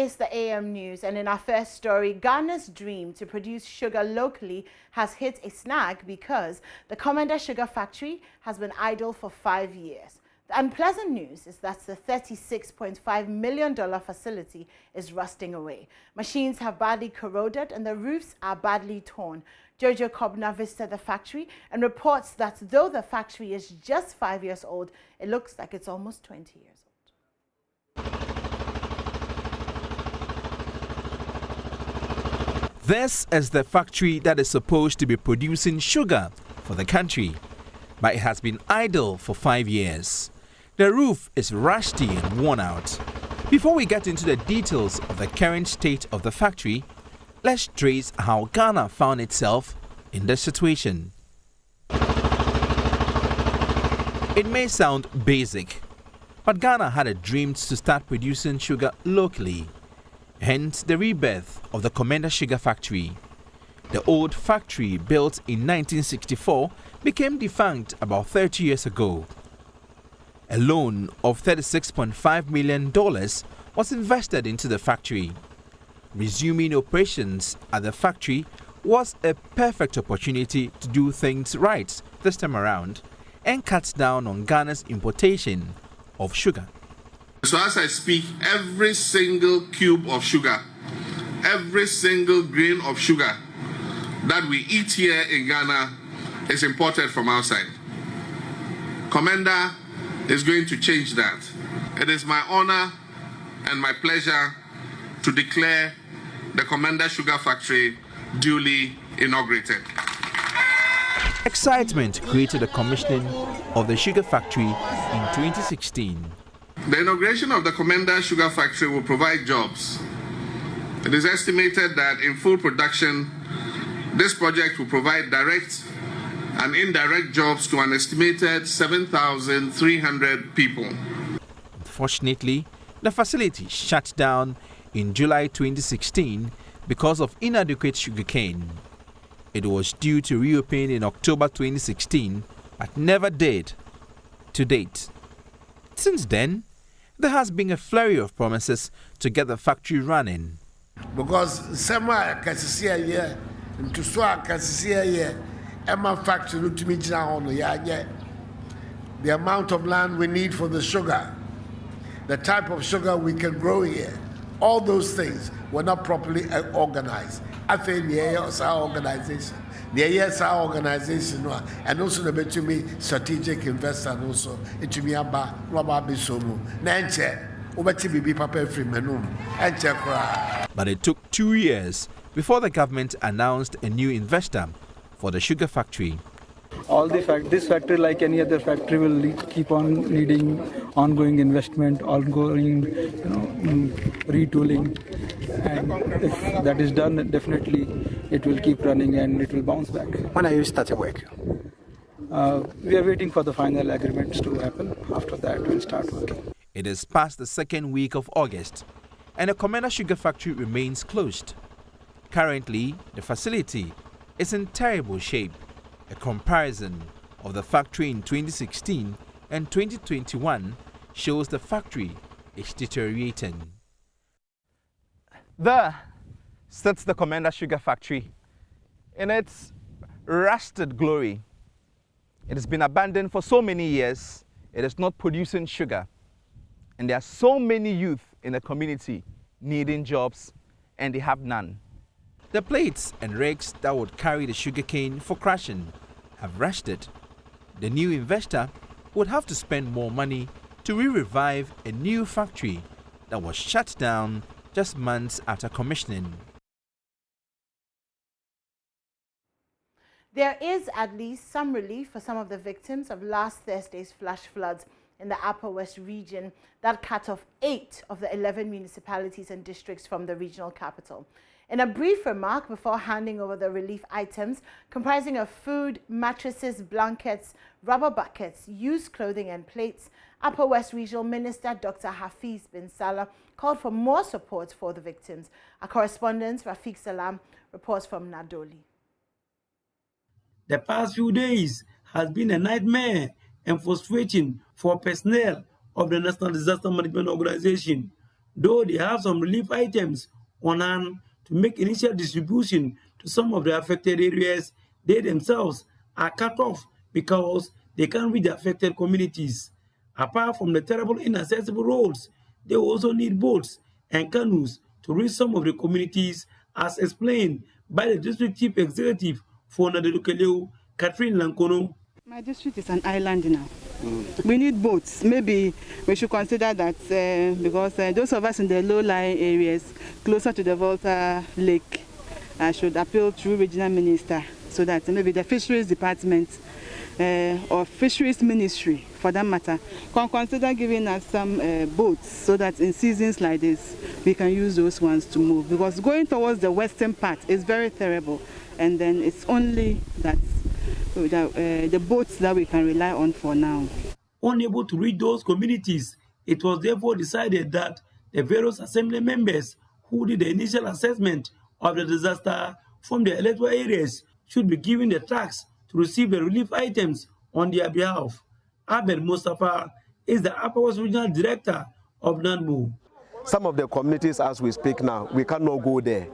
is the AM News, and in our first story, Ghana's dream to produce sugar locally has hit a snag because the Commenda sugar factory has been idle for 5 years. The unpleasant news is that the $36.5 million facility is rusting away. Machines have badly corroded and the roofs are badly torn. Jojo Kobna visited the factory and reports that though the factory is just 5 years old, it looks like it's almost 20 years old. This is the factory that is supposed to be producing sugar for the country, but it has been idle for 5 years. The roof is rusty and worn out. Before we get into the details of the current state of the factory, let's trace how Ghana found itself in this situation. It may sound basic, but Ghana had a dream to start producing sugar locally. Hence the rebirth of the Commenda sugar factory. The old factory, built in 1964, became defunct about 30 years ago. A loan of $36.5 million was invested into the factory. Resuming operations at the factory was a perfect opportunity to do things right this time around and cut down on Ghana's importation of sugar. So as I speak, every single cube of sugar, every single grain of sugar that we eat here in Ghana is imported from outside. Commenda is going to change that. It is my honor and my pleasure to declare the Commenda Sugar Factory duly inaugurated. Excitement created the commissioning of the sugar factory in 2016. The inauguration of the Commenda Sugar Factory will provide jobs. It is estimated that in full production, this project will provide direct and indirect jobs to an estimated 7,300 people. Unfortunately, the facility shut down in July 2016 because of inadequate sugarcane. It was due to reopen in October 2016, but never did to date. Since then, there has been a flurry of promises to get the factory running. Because sema kasisia ye ntuswa kasisia ye ema factory to me the amount of land we need for the sugar, the type of sugar we can grow here, all those things were not properly organized. I think our organization. The organization and also the betumi strategic investor and also it me aba bisomu nanche obati bibi papa free menum enche kra. But it took 2 years before the government announced a new investor for the sugar factory. This factory, like any other factory, will keep on needing ongoing investment, ongoing retooling, and if that is done, definitely it will keep running and it will bounce back. When are you starting work? We are waiting for the final agreements to happen. After that, we'll start working. It is past the second week of August, and the Commenda sugar factory remains closed. Currently, the facility is in terrible shape. A comparison of the factory in 2016 and 2021 shows the factory is deteriorating. There sits the Commenda sugar factory in its rusted glory. It has been abandoned for so many years. It is not producing sugar. And there are so many youth in the community needing jobs, and they have none. The plates and rakes that would carry the sugarcane for crushing have rusted. The new investor would have to spend more money to re-revive a new factory that was shut down just months after commissioning. There is at least some relief for some of the victims of last Thursday's flash floods in the Upper West region that cut off 8 of the 11 municipalities and districts from the regional capital. In a brief remark before handing over the relief items comprising of food, mattresses, blankets, rubber buckets, used clothing and plates, Upper West Regional Minister Dr. Hafiz bin Salah called for more support for the victims. Our correspondent Rafiq Salam reports from Nadoli. The past few days has been a nightmare and frustrating for personnel of the National Disaster Management Organization, though they have some relief items on hand to make initial distribution to some of the affected areas. They themselves are cut off because they can't reach the affected communities. Apart from the terrible inaccessible roads, they also need boats and canoes to reach some of the communities, as explained by the district chief executive for Nadelukeleu, Catherine Lankono. My district is an island now. We need boats. Maybe we should consider that because those of us in the low-lying areas closer to the Volta Lake should appeal to regional minister so that maybe the fisheries department or fisheries ministry, for that matter, can consider giving us some boats so that in seasons like this we can use those ones to move, because going towards the western part is very terrible, and then it's only that the boats that we can rely on for now. Unable to reach those communities, it was therefore decided that the various assembly members who did the initial assessment of the disaster from the electoral areas should be given the task to receive the relief items on their behalf. Ahmed Mustafa is the Upper West Regional Director of NANMU. Some of the communities, as we speak now, we cannot go there.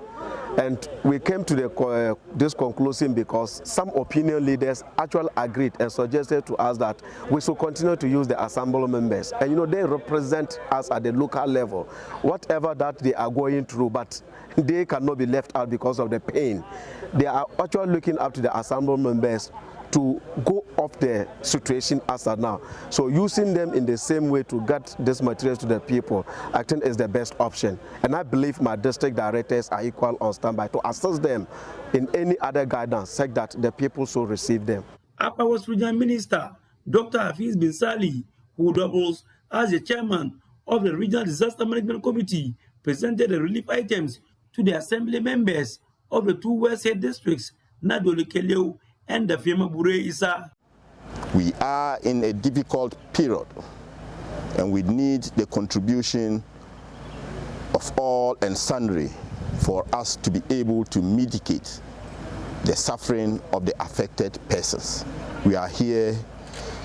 And we came to this conclusion because some opinion leaders actually agreed and suggested to us that we should continue to use the assembly members. And they represent us at the local level, whatever that they are going through, but they cannot be left out because of the pain. They are actually looking up to the assembly members to go off the situation as of now. So using them in the same way to get this materials to the people, I think is the best option. And I believe my district directors are equal on standby to assist them in any other guidance such that the people should receive them. Upper West Regional Minister Dr. Hafiz Bin Sali, who doubles as the chairman of the Regional Disaster Management Committee, presented the relief items to the assembly members of the two West Head districts, Nadelukeleu and the Fiema Bure Isa. We are in a difficult period, and we need the contribution of all and sundry for us to be able to mitigate the suffering of the affected persons. We are here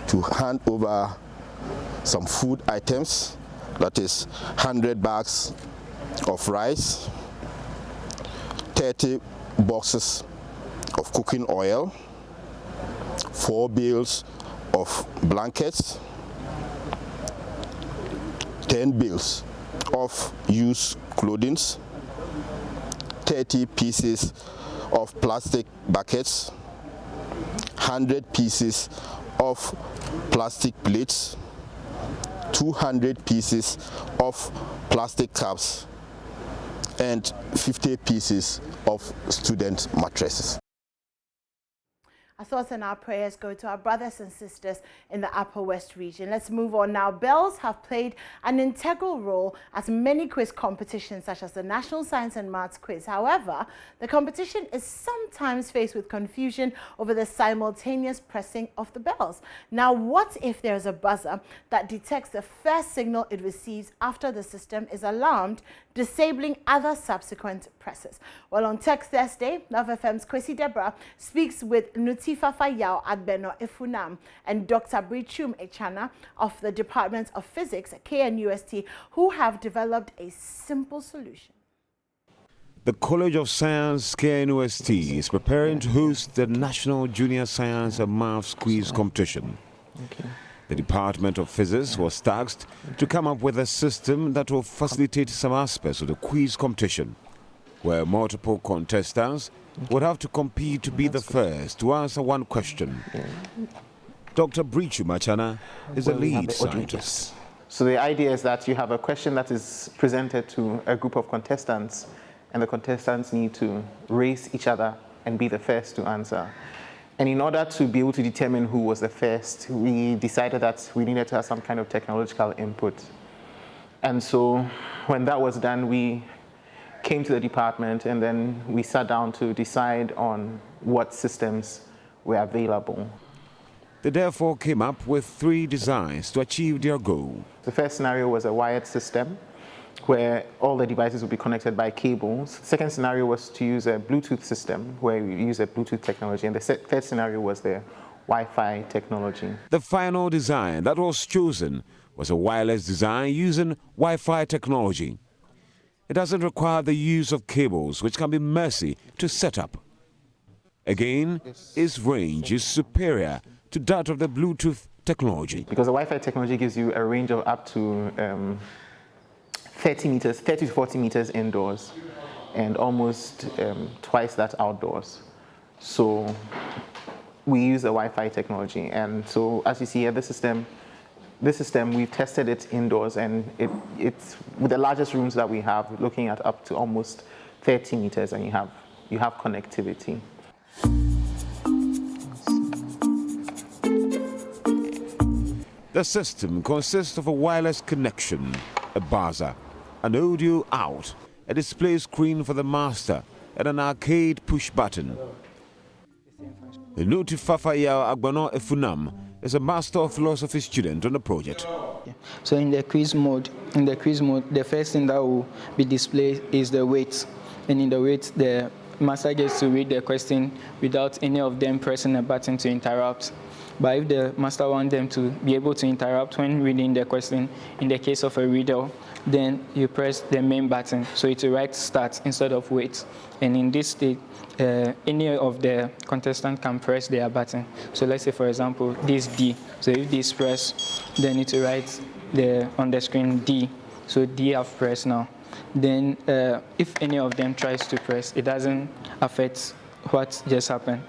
to hand over some food items, that is 100 bags of rice, 30 boxes of cooking oil, 4 bales of blankets, 10 bales of used clothing, 30 pieces of plastic buckets, 100 pieces of plastic plates, 200 pieces of plastic cups, and 50 pieces of student mattresses. Our thoughts and our prayers go to our brothers and sisters in the Upper West region. Let's move on now. Bells have played an integral role at many quiz competitions, such as the National Science and Maths Quiz. However, the competition is sometimes faced with confusion over the simultaneous pressing of the bells. Now, what if there's a buzzer that detects the first signal it receives after the system is alarmed, disabling other subsequent presses? Well, on Tech Thursday, Love FM's Kwesi Deborah speaks with Nutifa Fayao Adbeno Ifunam and Dr. Brichum Echana of the Department of Physics at KNUST, who have developed a simple solution. The College of Science, KNUST, is preparing to host the National Junior Science and Maths Quiz Competition. The Department of Physics was tasked to come up with a system that will facilitate some aspects of the quiz competition, where multiple contestants would have to compete to be the first to answer one question. Dr. Brichu Machana is a lead scientist. So the idea is that you have a question that is presented to a group of contestants, and the contestants need to race each other and be the first to answer. And in order to be able to determine who was the first, we decided that we needed to have some kind of technological input. And so when that was done, we came to the department, and then we sat down to decide on what systems were available. They therefore came up with 3 designs to achieve their goal. The first scenario was a wired system where all the devices would be connected by cables. The second scenario was to use a Bluetooth system where we use a Bluetooth technology. And the third scenario was the Wi-Fi technology. The final design that was chosen was a wireless design using Wi-Fi technology. It doesn't require the use of cables, which can be messy to set up. Again, its range is superior to that of the Bluetooth technology. Because the Wi-Fi technology gives you a range of up to 30 meters, 30 to 40 meters indoors, and almost twice that outdoors. So we use the Wi-Fi technology, and so as you see here, this system we've tested it indoors, and it's with the largest rooms that we have, looking at up to almost 30 meters, and you have connectivity. The system consists of a wireless connection, a buzzer, an audio out, a display screen for the master, and an arcade push button. Nuti Fafaya Agbono Efunam is a Master of Philosophy student on the project. So in the quiz mode, the first thing that will be displayed is the weight. And in the weight, the master gets to read the question without any of them pressing a button to interrupt. But if the master wants them to be able to interrupt when reading the question, in the case of a riddle, then you press the main button. So it will write start instead of wait. And in this state, any of the contestants can press their button. So let's say, for example, this D. So if this press, then it will write on the screen D. So D have pressed now. Then if any of them tries to press, it doesn't affect what just happened.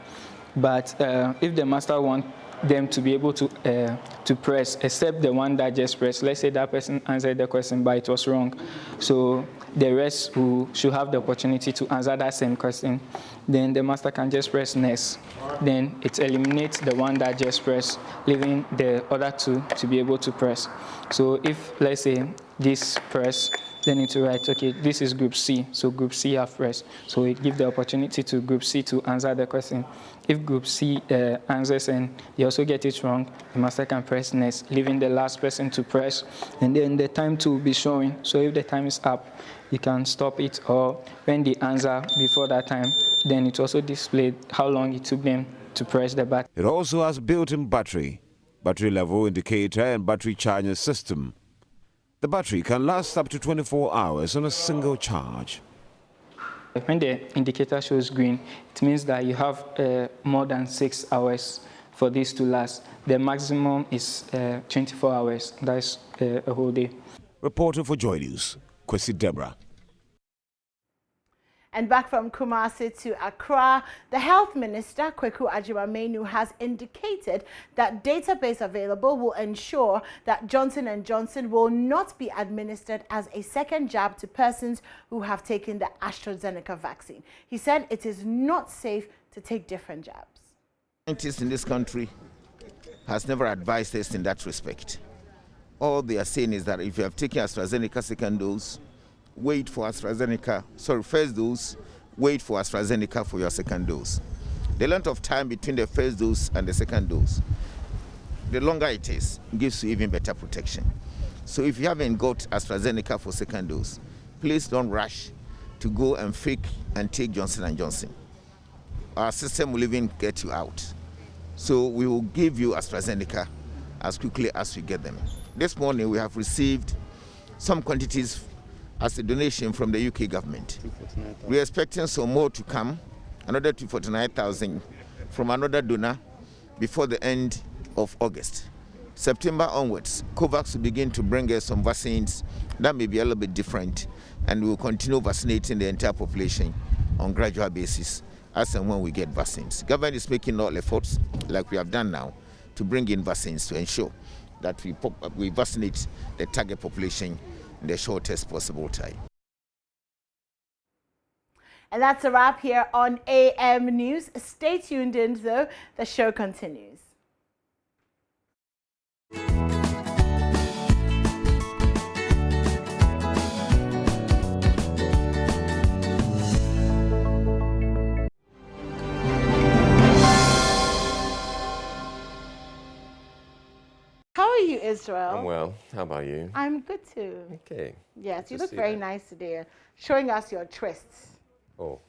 But if the master wants them to be able to press, except the one that just pressed. Let's say that person answered the question, but it was wrong. So the rest who should have the opportunity to answer that same question, then the master can just press next. Then it eliminates the one that just pressed, leaving the other two to be able to press. So if, let's say, this press, then it will write, okay, this is group C, so group C have pressed. So it gives the opportunity to group C to answer the question. If group C answers and they also get it wrong, the master can press next, leaving the last person to press, and then the time to be showing. So if the time is up, you can stop it, or when they answer before that time, then it also displayed how long it took them to press the button. It also has built-in battery level indicator, and battery charging system. The battery can last up to 24 hours on a single charge. When the indicator shows green, it means that you have more than 6 hours for this to last. The maximum is 24 hours. That's a whole day. Reporter for JoyNews, Kwesi Deborah. And back from Kumasi to Accra, the Health Minister, Kweku Agyeman-Manu, has indicated that database available will ensure that Johnson & Johnson will not be administered as a second jab to persons who have taken the AstraZeneca vaccine. He said it is not safe to take different jabs. Scientists in this country has never advised us in that respect. All they are saying is that if you have taken AstraZeneca second dose, wait for AstraZeneca, first dose, wait for AstraZeneca for your second dose. The length of time between the first dose and the second dose, the longer it is, gives you even better protection. So if you haven't got AstraZeneca for second dose, please don't rush to go and fake and take Johnson & Johnson. Our system will even get you out. So we will give you AstraZeneca as quickly as we get them. This morning we have received some quantities as a donation from the UK government. We are expecting some more to come, another 249,000 from another donor before the end of August. September onwards, COVAX will begin to bring us some vaccines that may be a little bit different, and we will continue vaccinating the entire population on a gradual basis as and when we get vaccines. Government is making all efforts, like we have done now, to bring in vaccines to ensure that we vaccinate the target population in the shortest possible time. And that's a wrap here on AM News. Stay tuned in though, the show continues. How are you, Israel? I'm well. How about you? I'm good too. Okay. Yes, you look very nice today, showing us your twists. Oh.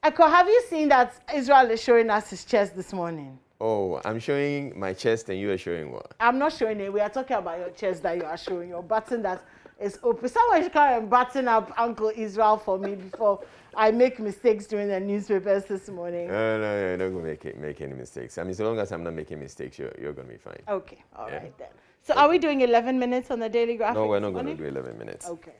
Echo, have you seen that Israel is showing us his chest this morning? Oh, I'm showing my chest and you are showing what? I'm not showing it. We are talking about your chest that you are showing, your button that is open. Someone should come and button up Uncle Israel for me before I make mistakes during the newspapers this morning. No, you're not going to make any mistakes. I mean, so long as I'm not making mistakes, you're going to be fine. Okay, all right then. So are we doing 11 minutes on the Daily Graphic? No, we're not going to do 11 minutes. Okay.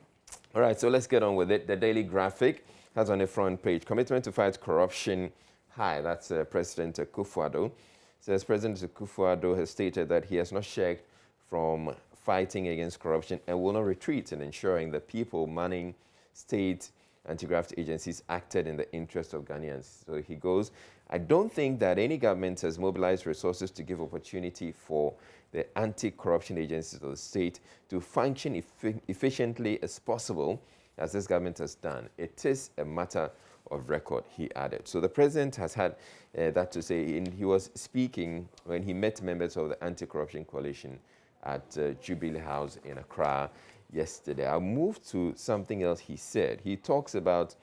All right, so let's get on with it. The Daily Graphic has on the front page, commitment to fight corruption high. That's President Akufo-Addo. Says President Akufo-Addo has stated that he has not shirked from fighting against corruption and will not retreat in ensuring that people manning state anti-graft agencies acted in the interest of Ghanaians. So he goes, I don't think that any government has mobilized resources to give opportunity for the anti-corruption agencies of the state to function efficiently as possible, as this government has done. It is a matter of record, he added. So the president has had that to say. He was speaking when he met members of the anti-corruption coalition at Jubilee House in Accra yesterday. I'll move to something else he said. He talks about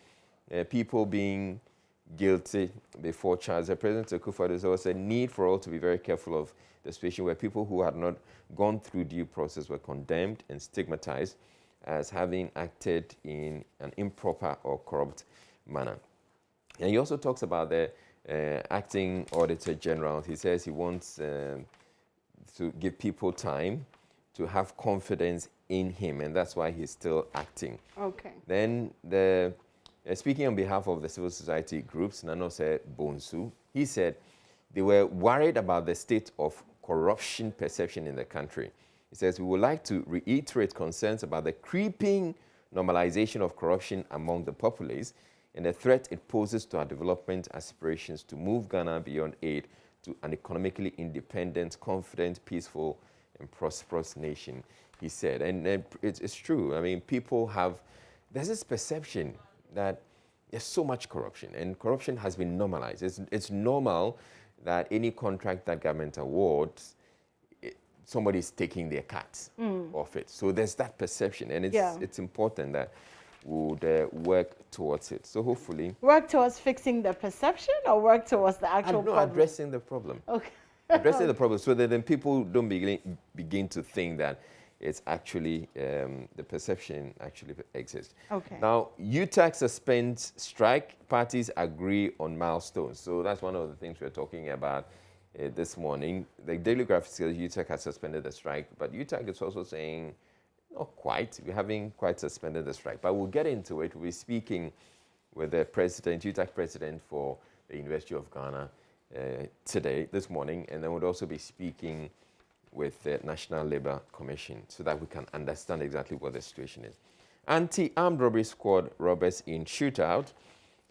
people being guilty before charge. President Akufo-Addo has also said need for all to be very careful of the situation where people who had not gone through due process were condemned and stigmatized as having acted in an improper or corrupt manner. And he also talks about the acting Auditor General. He says he wants to give people time to have confidence in him, and that's why he's still acting. Okay. Then speaking on behalf of the civil society groups, Nanose Bonsu, he said they were worried about the state of corruption perception in the country. He says, we would like to reiterate concerns about the creeping normalization of corruption among the populace and the threat it poses to our development aspirations to move Ghana beyond aid to an economically independent, confident, peaceful, and prosperous nation, he said. And it's true. I mean, people have, there's this perception that there's so much corruption, and corruption has been normalized. It's normal that any contract that government awards, somebody's taking their cut off it. So there's that perception, and it's important that we would work towards it. So hopefully... Work towards fixing the perception or work towards the actual problem? Addressing the problem. Okay. Addressing the problem so that then people don't begin to think that it's actually, the perception actually exists. Okay. Now, UTAG suspends strike, parties agree on milestones. So that's one of the things we're talking about this morning. The Daily Graphic says UTAG has suspended the strike, but UTAG is also saying, not quite, we haven't quite suspended the strike, but we'll get into it. We'll be speaking with the president, UTAG president for the University of Ghana this morning, and then we'll also be speaking with the National Labour Commission so that we can understand exactly what the situation is. Anti-armed robbery squad robbers in shootout,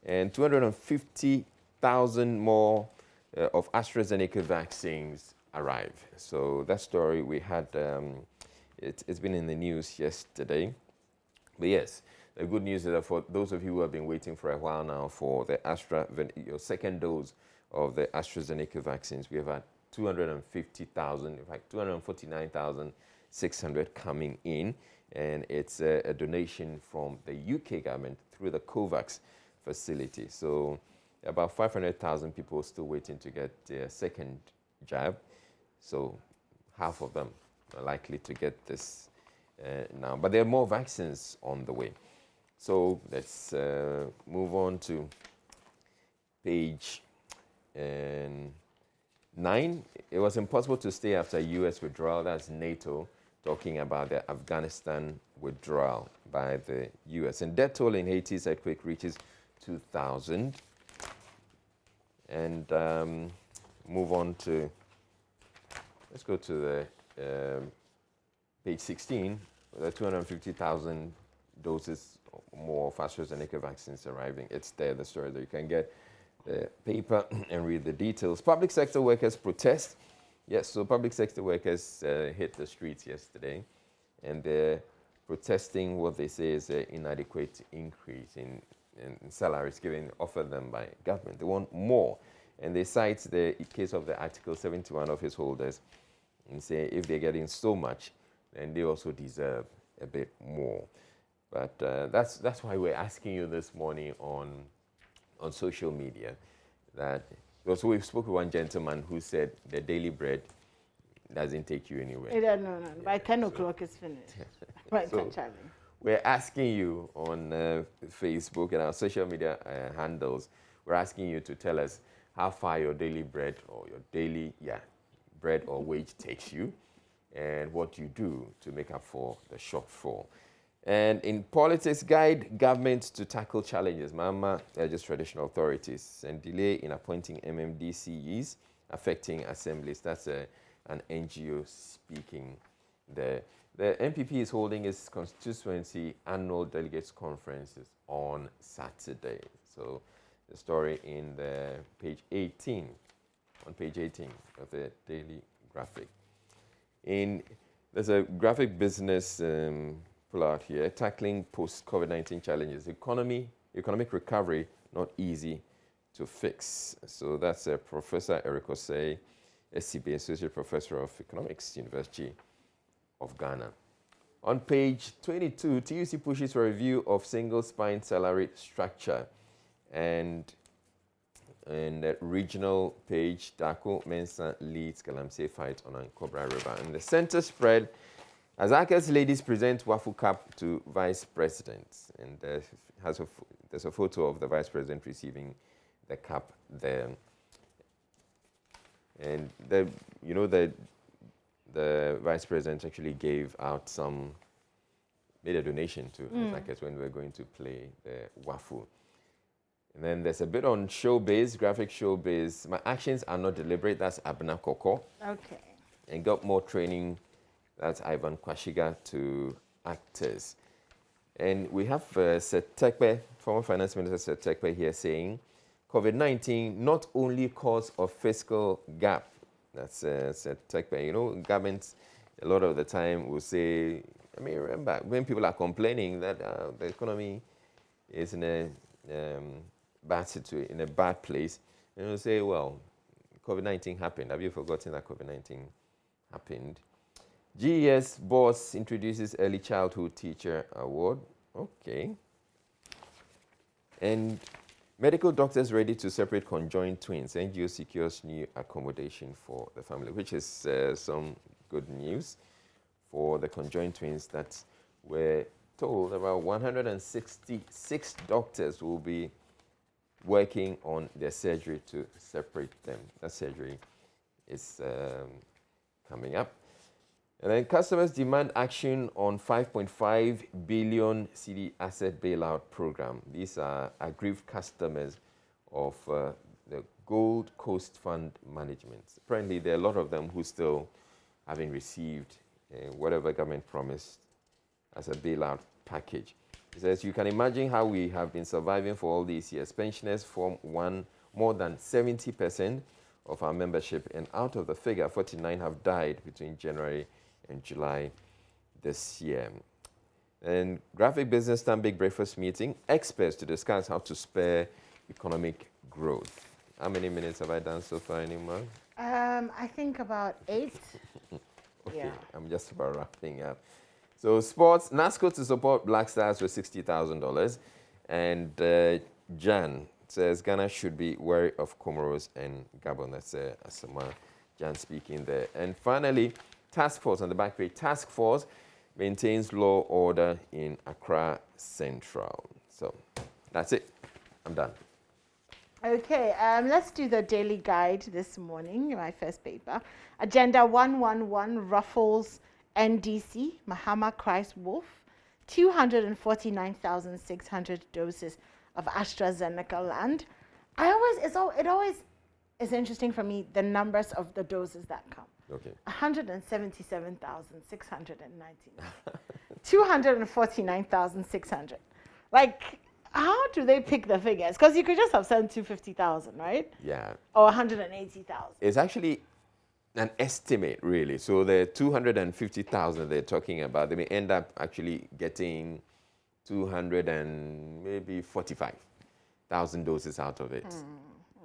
and 250,000 more of AstraZeneca vaccines arrive. So that story we had, it's been in the news yesterday. But yes, the good news is that for those of you who have been waiting for a while now for the your second dose of the AstraZeneca vaccines, we have had 250,000, in fact 249,600 coming in, and it's a donation from the UK government through the COVAX facility. So about 500,000 people still waiting to get their second jab. So half of them are likely to get this now. But there are more vaccines on the way. So let's move on to page 9. It was impossible to stay after U.S. withdrawal. That's NATO talking about the Afghanistan withdrawal by the U.S. And death toll in Haiti's earthquake reaches 2,000. And move on to, let's go to the page 16. The 250,000 doses more of AstraZeneca vaccines arriving. It's there, the story that you can get the paper and read the details. Public sector workers protest. Yes, so public sector workers hit the streets yesterday, and they're protesting what they say is an inadequate increase in salaries offered them by government. They want more, and they cite the case of the Article 71 office holders and say if they're getting so much, then they also deserve a bit more. But that's why we're asking you this morning on social media, that because we spoke with one gentleman who said the daily bread doesn't take you anywhere. No. By 10 o'clock it's finished. Right, So we're asking you on Facebook and our social media handles, we're asking you to tell us how far your daily bread or your daily bread or wage takes you and what you do to make up for the shortfall. And in politics, guide government to tackle challenges. Mama urges traditional authorities and delay in appointing MMDCEs affecting assemblies. That's an NGO speaking there. The NPP is holding its constituency annual delegates conferences on Saturday. So the story in the page 18, on page 18 of the Daily Graphic. There's a graphic business pull out here, tackling post-COVID-19 challenges. Economic recovery, not easy to fix. So that's Professor Eric Osei, SCB, Associate Professor of Economics, University of Ghana. On page 22, TUC pushes for a review of single spine salary structure. And in the regional page, Dako Mensa leads Galamsey fight on Cobra River. And the center spread, Azaka's ladies present Wafu Cup to Vice President. And there's a photo of the Vice President receiving the cup there. And the Vice President actually made a donation to Azaka's when we were going to play the Wafu. And then there's a bit on showbiz, graphic showbiz. My actions are not deliberate. That's Abna Koko. Okay. And got more training. That's Ivan Kwashiga to actors. And we have Seth Tekpe, former Finance Minister Seth Tekpe here saying, COVID-19 not only cause of fiscal gap. That's Seth Tekpe. You know, governments a lot of the time will say, I mean, remember when people are complaining that the economy is in a bad situation, in a bad place, and they'll say, well, COVID-19 happened. Have you forgotten that COVID-19 happened? GES boss introduces Early Childhood Teacher Award. Okay. And medical doctors ready to separate conjoined twins. NGO secures new accommodation for the family, which is some good news for the conjoined twins that were told about 166 doctors will be working on their surgery to separate them. That surgery is coming up. And then customers demand action on 5.5 billion CD asset bailout program. These are aggrieved customers of the Gold Coast Fund Management. Apparently, there are a lot of them who still haven't received whatever government promised as a bailout package. It says, you can imagine how we have been surviving for all these years. Pensioners form more than 70% of our membership, and out of the figure, 49 have died between January and July this year. And graphic business stand big breakfast meeting, experts to discuss how to spur economic growth. How many minutes have I done so far anymore? I think about 8. Okay, yeah. I'm just about wrapping up. So sports, NASCO to support Black Stars with $60,000. And Jan says Ghana should be wary of Comoros and Gabon. That's Asama Jan speaking there. And finally, task force on the back page. Task force maintains law order in Accra Central. So that's it. I'm done. Okay, let's do the daily guide this morning, my first paper. Agenda 111 ruffles NDC, Mahama Christ Wolf, 249,600 doses of AstraZeneca land. It always is interesting for me, the numbers of the doses that come. Okay. 177,690. 249,600. Like, how do they pick the figures? Because you could just have sent 250,000, right? Yeah. Or 180,000. It's actually an estimate, really. So the 250,000 they're talking about, they may end up actually getting 245,000 doses out of it.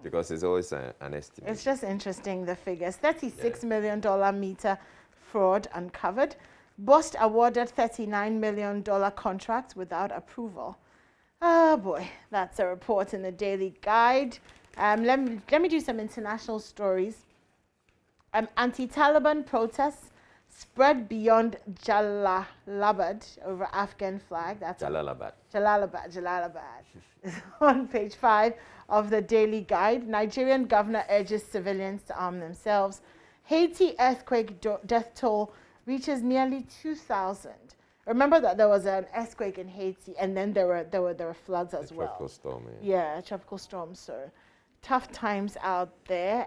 Because it's always an estimate. It's just interesting, the figures. $36 million meter fraud uncovered. Bust awarded $39 million contract without approval. Oh boy, that's a report in the Daily Guide. Let me do some international stories. Anti-Taliban protests spread beyond Jalalabad over Afghan flag. That's Jalalabad. Jalalabad. On page 5 of the Daily Guide. Nigerian governor urges civilians to arm themselves. Haiti earthquake death toll reaches nearly 2,000. Remember that there was an earthquake in Haiti, and then there were floods as well. Tropical storm. Yeah, tropical storm. So tough times out there.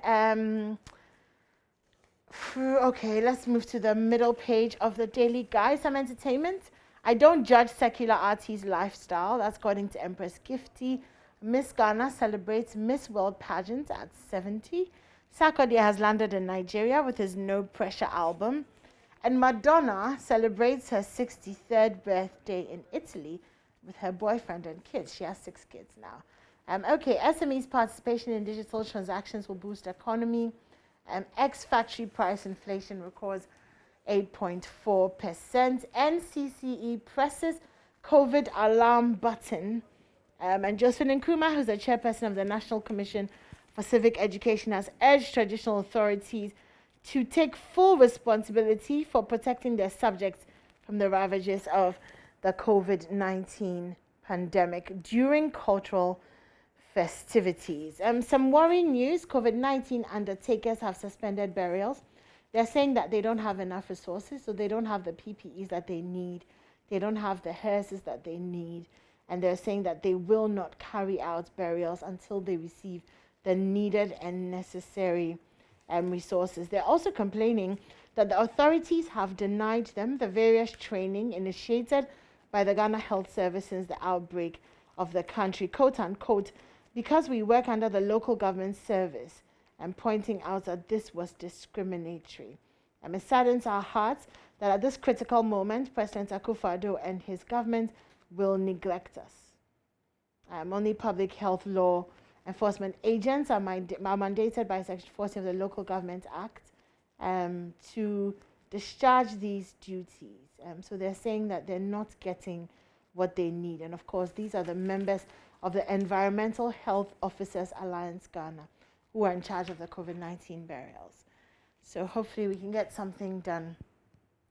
Okay, let's move to the middle page of the Daily Guide. Some entertainment. I don't judge secular artists' lifestyle. That's according to Empress Gifty. Miss Ghana celebrates Miss World pageant at 70. Sarkodie has landed in Nigeria with his No Pressure album. And Madonna celebrates her 63rd birthday in Italy with her boyfriend and kids. She has 6 kids now. Okay, SMEs' participation in digital transactions will boost economy. Ex-factory price inflation records 8.4%. NCCE presses COVID alarm button. And Josephine Nkrumah, who's the chairperson of the National Commission for Civic Education, has urged traditional authorities to take full responsibility for protecting their subjects from the ravages of the COVID-19 pandemic during cultural festivities. Some worrying news: COVID-19 undertakers have suspended burials. They're saying that they don't have enough resources, so they don't have the PPEs that they need. They don't have the hearses that they need. And they're saying that they will not carry out burials until they receive the needed and necessary resources. They're also complaining that the authorities have denied them the various training initiated by the Ghana Health Service since the outbreak of the country, quote unquote, because we work under the local government service, and pointing out that this was discriminatory. It saddens our hearts that at this critical moment, President Akufo-Addo and his government will neglect us. Only public health law enforcement agents are mandated by Section 40 of the Local Government Act to discharge these duties. So they're saying that they're not getting what they need. And of course, these are the members of the Environmental Health Officers Alliance Ghana, who are in charge of the COVID-19 burials. So hopefully we can get something done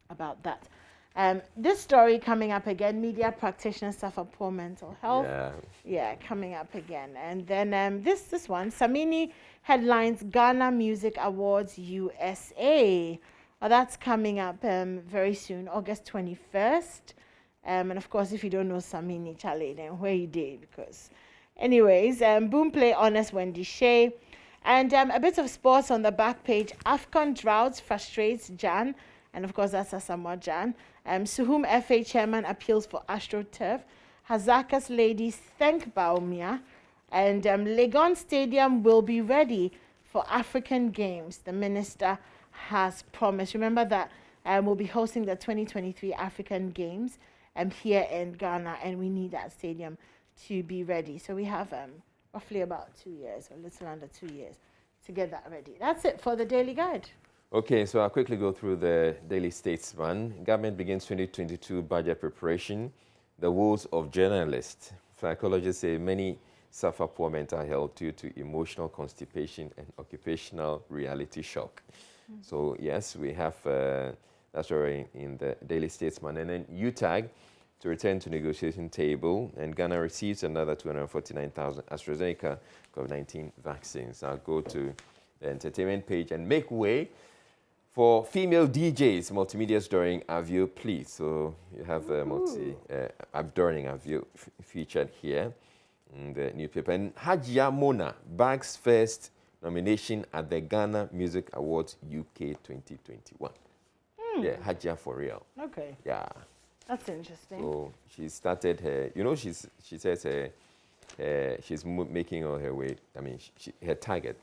about that. This story coming up again: media practitioners suffer poor mental health. Yeah, coming up again. And then this one, Samini headlines Ghana Music Awards USA. Well, that's coming up very soon, August 21st. And of course, if you don't know Samini, Charlie, then where you did? Because anyways, Boom Play honors Wendy Shea. And a bit of sports on the back page. AFCON drought frustrates Jan. And of course, that's Asamoah Jan. Suhum FA chairman appeals for AstroTurf. Hazakas ladies thank Baumia. And Legon Stadium will be ready for African Games, the minister has promised. Remember that we'll be hosting the 2023 African Games here in Ghana, and we need that stadium to be ready. So we have roughly about 2 years, or a little under 2 years, to get that ready. That's it for the Daily Guide. Okay, so I'll quickly go through the Daily Statesman. Government begins 2022 budget preparation. The woes of journalists. Psychologists say many suffer poor mental health due to emotional constipation and occupational reality shock. So yes, we have that story in the Daily Statesman. And then UTAG to return to negotiation table, and Ghana receives another 249,000 AstraZeneca COVID-19 vaccines. I'll go to the entertainment page and make way for female DJs, multimedia's During Avio, please. So you have During Avio featured here in the newspaper. And Hajia Mona bags first nomination at the Ghana Music Awards UK 2021. Yeah, Hajia for real. Okay. Yeah. That's interesting. So she started her, she says she's making all her way. I mean, her target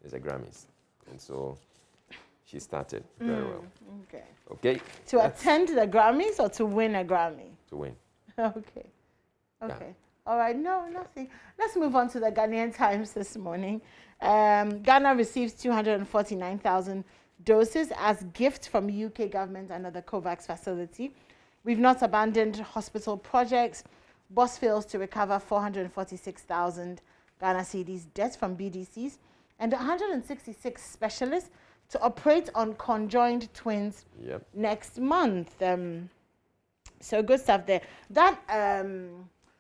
is the Grammys. And so she started very well. Okay. Okay. To attend the Grammys or to win a Grammy? To win. Okay. Okay. All right. No, nothing. Let's move on to the Ghanaian Times this morning. Ghana receives 249,000 doses as gift from UK government under the COVAX facility. We've not abandoned hospital projects. Boss fails to recover 446,000 Ghana cedis debt from BDCs, and 166 specialists to operate on conjoined twins next month. So good stuff there. That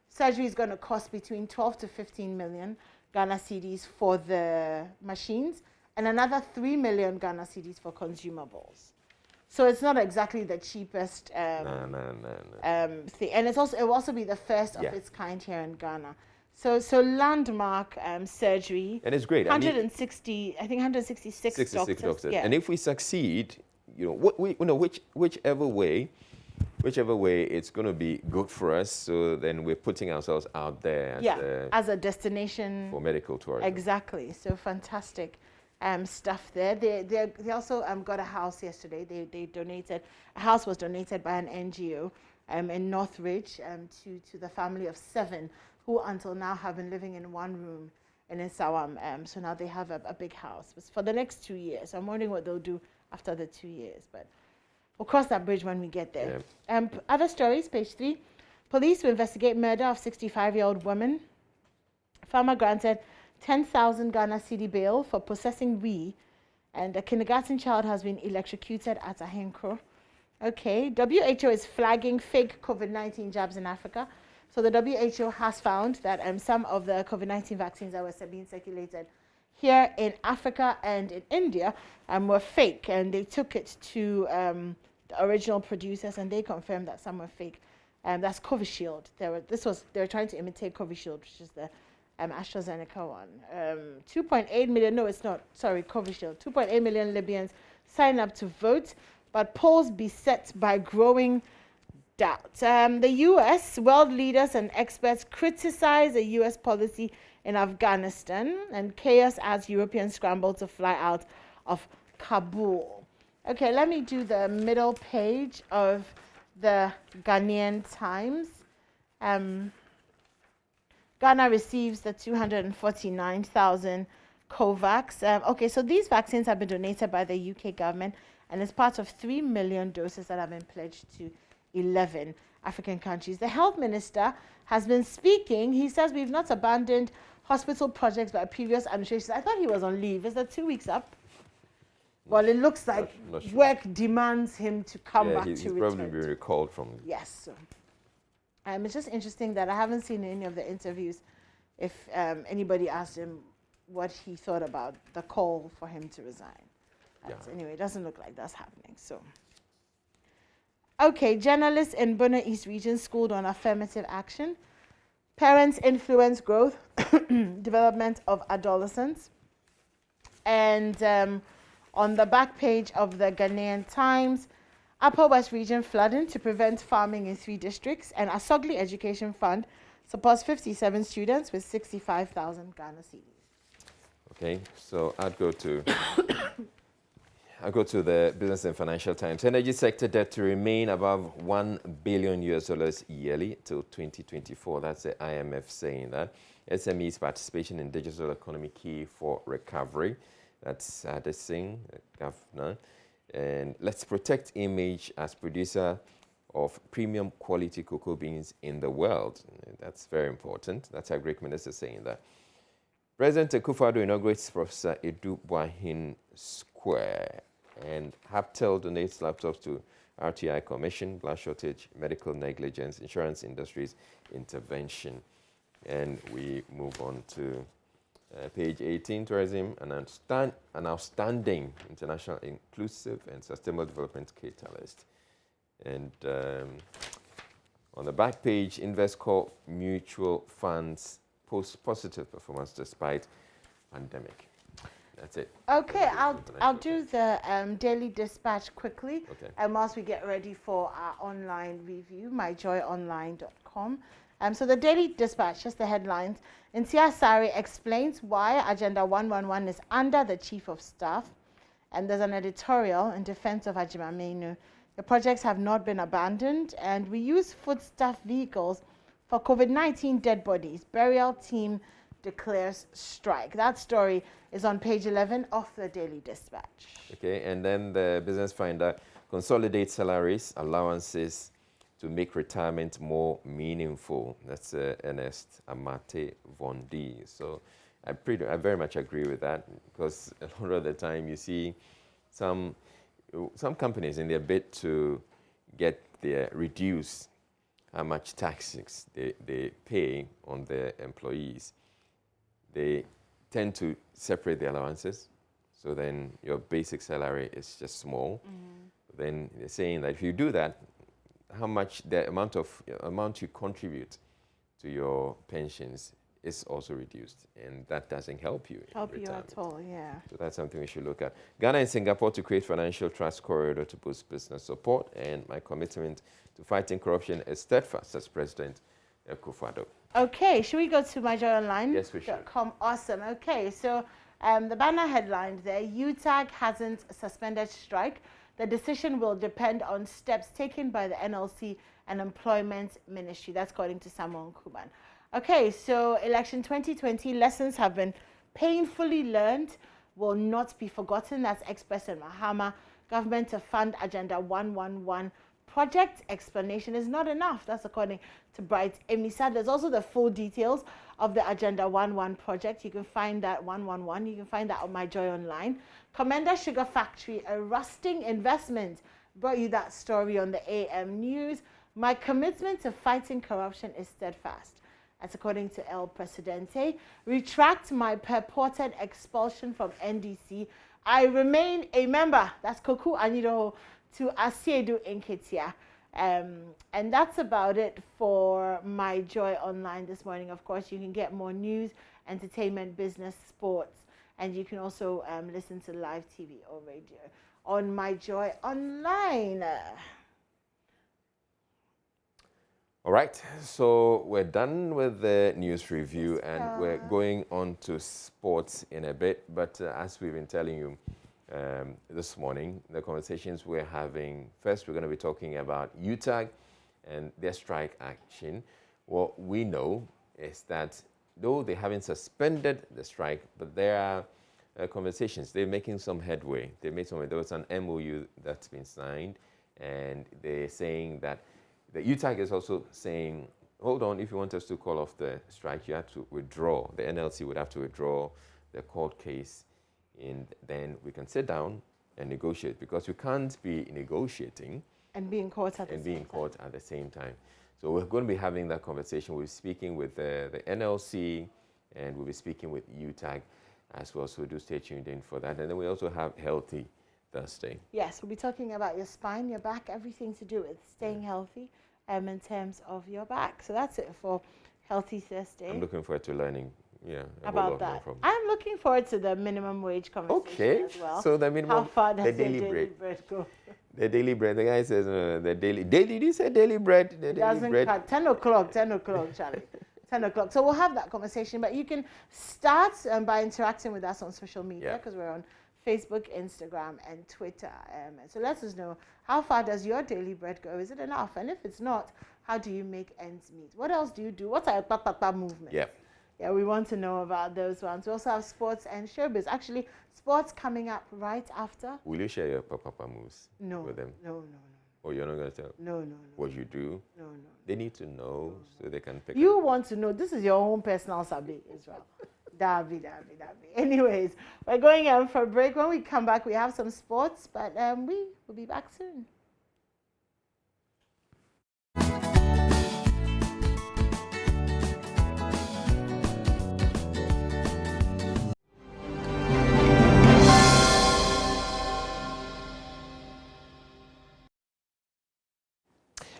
surgery is going to cost between 12 to 15 million Ghana cedis for the machines and another 3 million Ghana cedis for consumables. So it's not exactly the cheapest thing. And it will also be the first of its kind here in Ghana. So landmark surgery. And it's great. 166 doctors. Yeah. And if we succeed, whichever way it's going to be good for us. So then we're putting ourselves out there as a destination for medical tourism. Exactly. So fantastic stuff there. They also got a house yesterday. They donated. A house was donated by an NGO in Northridge to the family of 7 who until now have been living in one room in Nsawam. So now they have a big house for the next 2 years. I'm wondering what they'll do after the 2 years, but we'll cross that bridge when we get there. Other stories, page 3. Police to investigate murder of 65-year-old woman. Farmer granted 10,000 Ghana cedi bail for possessing weed, and a kindergarten child has been electrocuted at Ahenkro. Okay, WHO is flagging fake COVID-19 jabs in Africa. So the WHO has found that some of the COVID-19 vaccines that were being circulated here in Africa and in India were fake, and they took it to the original producers, and they confirmed that some were fake. That's Covishield. They were trying to imitate Covishield, which is the AstraZeneca one. 2.8 million. No, it's not. Sorry, Covishield. 2.8 million Libyans sign up to vote, but polls beset by growing doubt. The U.S. world leaders and experts criticize the U.S. policy in Afghanistan, and chaos as Europeans scramble to fly out of Kabul. Okay, let me do the middle page of the Ghanaian Times. Ghana receives the 249,000 COVAX. Okay, so these vaccines have been donated by the UK government, and it's part of 3 million doses that have been pledged to 11 African countries. The health minister has been speaking. He says we've not abandoned hospital projects by previous administrations. I thought he was on leave. Is that 2 weeks up? Well, it looks like not sure. Work demands him to come back to return. He's probably been recalled from... Yes. It's just interesting that I haven't seen in any of the interviews if anybody asked him what he thought about the call for him to resign. Anyway, it doesn't look like that's happening. So, okay, journalists in Bono East region schooled on affirmative action. Parents influence growth, development of adolescents. And on the back page of the Ghanaian Times, Upper West Region flooding to prevent farming in 3 districts, and Asogli Education Fund supports 57 students with 65,000 Ghana cedis. Okay, so I'd go to the Business and Financial Times. Energy sector debt to remain above $1 billion yearly till 2024. That's the IMF saying that. SMEs participation in digital economy key for recovery. That's Ade Singh, governor. And let's protect image as producer of premium quality cocoa beans in the world. That's very important. That's our Greek minister saying that. President Akufo-Addo inaugurates Professor Edu Boahin Square, and Haptel donates laptops to RTI Commission, glass shortage, medical negligence, insurance industries intervention. And we move on to page 18, tourism, an outstanding international inclusive and sustainable development catalyst. And on the back page, Investcorp mutual funds post positive performance despite pandemic. That's it. Okay, I'll do the Daily Dispatch quickly, and whilst we get ready for our online review, myjoyonline.com. So the Daily Dispatch, just the headlines. Ntia Sari explains why Agenda 111 is under the Chief of Staff, and there's an editorial in defense of Ajimamenu. The projects have not been abandoned, and we use foodstuff vehicles for COVID-19 dead bodies. Burial team declares strike. That story is on page 11 of the Daily Dispatch. Okay, and then the Business Finder consolidates salaries, allowances to make retirement more meaningful. That's Ernest Amate Vondi. So I very much agree with that, because a lot of the time you see some companies in their bid to get their reduce how much taxes they pay on their employees, they tend to separate the allowances. So then your basic salary is just small. Then they're saying that if you do that, how much the amount you contribute to your pensions is also reduced, and that doesn't help you. At all, yeah. So that's something we should look at. Ghana and Singapore to create financial trust corridor to boost business support, and my commitment to fighting corruption is steadfast, as President Akufo-Addo. Okay, should we go to myjoyonline.com? Yes, we should. Awesome. Okay, so the banner headline there: UTAG hasn't suspended strike. The decision will depend on steps taken by the NLC and Employment Ministry. That's according to Samuel Kuban. Okay, so election 2020 lessons have been painfully learned, will not be forgotten. That's expressed in Mahama. Government to fund Agenda 111 project explanation is not enough. That's according to Bright Emisa. There's also the full details of the Agenda 11 project. You can find that 111. You can find that on My Joy Online. Commenda Sugar Factory, a rusting investment. Brought you that story on the AM News. My commitment to fighting corruption is steadfast. That's according to El Presidente. Retract my purported expulsion from NDC. I remain a member. That's Koku Anido to Asiedu Nketia. And that's about it for My Joy Online this morning. Of course, you can get more news, entertainment, business, sports, and you can also listen to live TV or radio on My Joy Online. All right, so we're done with the news review and we're going on to sports in a bit. But as we've been telling you this morning, the conversations we're having, first we're going to be talking about UTAG and their strike action. What we know is that though they haven't suspended the strike, but there are conversations. They're making some headway. There was an MOU that's been signed, and they're saying that the UTAG is also saying, hold on, if you want us to call off the strike, you have to withdraw. The NLC would have to withdraw the court case, and then we can sit down and negotiate, because you can't be negotiating and being caught at the same time. So we're going to be having that conversation. We're speaking with the NLC, and we'll be speaking with UTAG as well. So do stay tuned in for that. And then we also have Healthy Thursday. Yes, we'll be talking about your spine, your back, everything to do with staying healthy in terms of your back. So that's it for Healthy Thursday. I'm looking forward to learning about that. I'm looking forward to the minimum wage conversation as well. So the minimum, how far does the daily bread go? The daily bread. The guy says the daily. Did he say daily bread? The daily doesn't bread. cut. 10 o'clock, Charlie. 10 o'clock. So we'll have that conversation. But you can start by interacting with us on social media, because we're on Facebook, Instagram, and Twitter. So let us know, how far does your daily bread go? Is it enough? And if it's not, how do you make ends meet? What else do you do? What are your pa movements? Yeah, we want to know about those ones. We also have sports and showbiz. Actually, sports coming up right after. Will you share your papa moves with them? No. Or you're not going to tell? No. What you do? No. They need to know so they can pick You want to know. This is your own personal sabi, Israel. Davi. Anyways, we're going for a break. When we come back, we have some sports, but we will be back soon.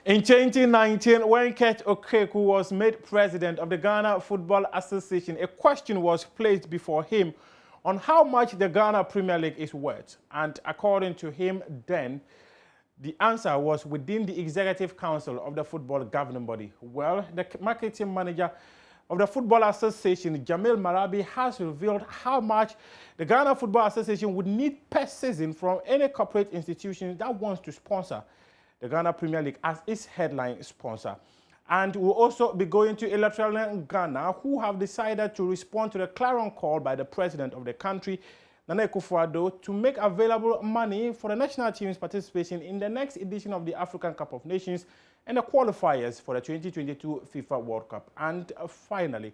In 2019, when Kurt Okeku was made president of the Ghana Football Association, a question was placed before him on how much the Ghana Premier League is worth. And according to him then, the answer was within the Executive Council of the football governing body. Well, the marketing manager of the Football Association, Jamil Marabi, has revealed how much the Ghana Football Association would need per season from any corporate institution that wants to sponsor the Ghana Premier League as its headline sponsor. And we'll also be going to Electoral Ghana, who have decided to respond to the clarion call by the president of the country, Nana Akufo-Addo, to make available money for the national team's participation in the next edition of the African Cup of Nations and the qualifiers for the 2022 FIFA World Cup. And finally,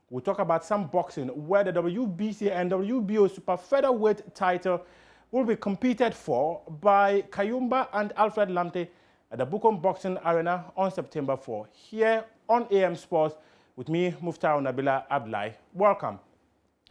we'll talk about some boxing, where the WBC and WBO super featherweight title will be competed for by Kayumba and Alfred Lamte at the Bukom Boxing Arena on September 4. Here on AM Sports with me, Muftar Nabila Abdulai. Welcome.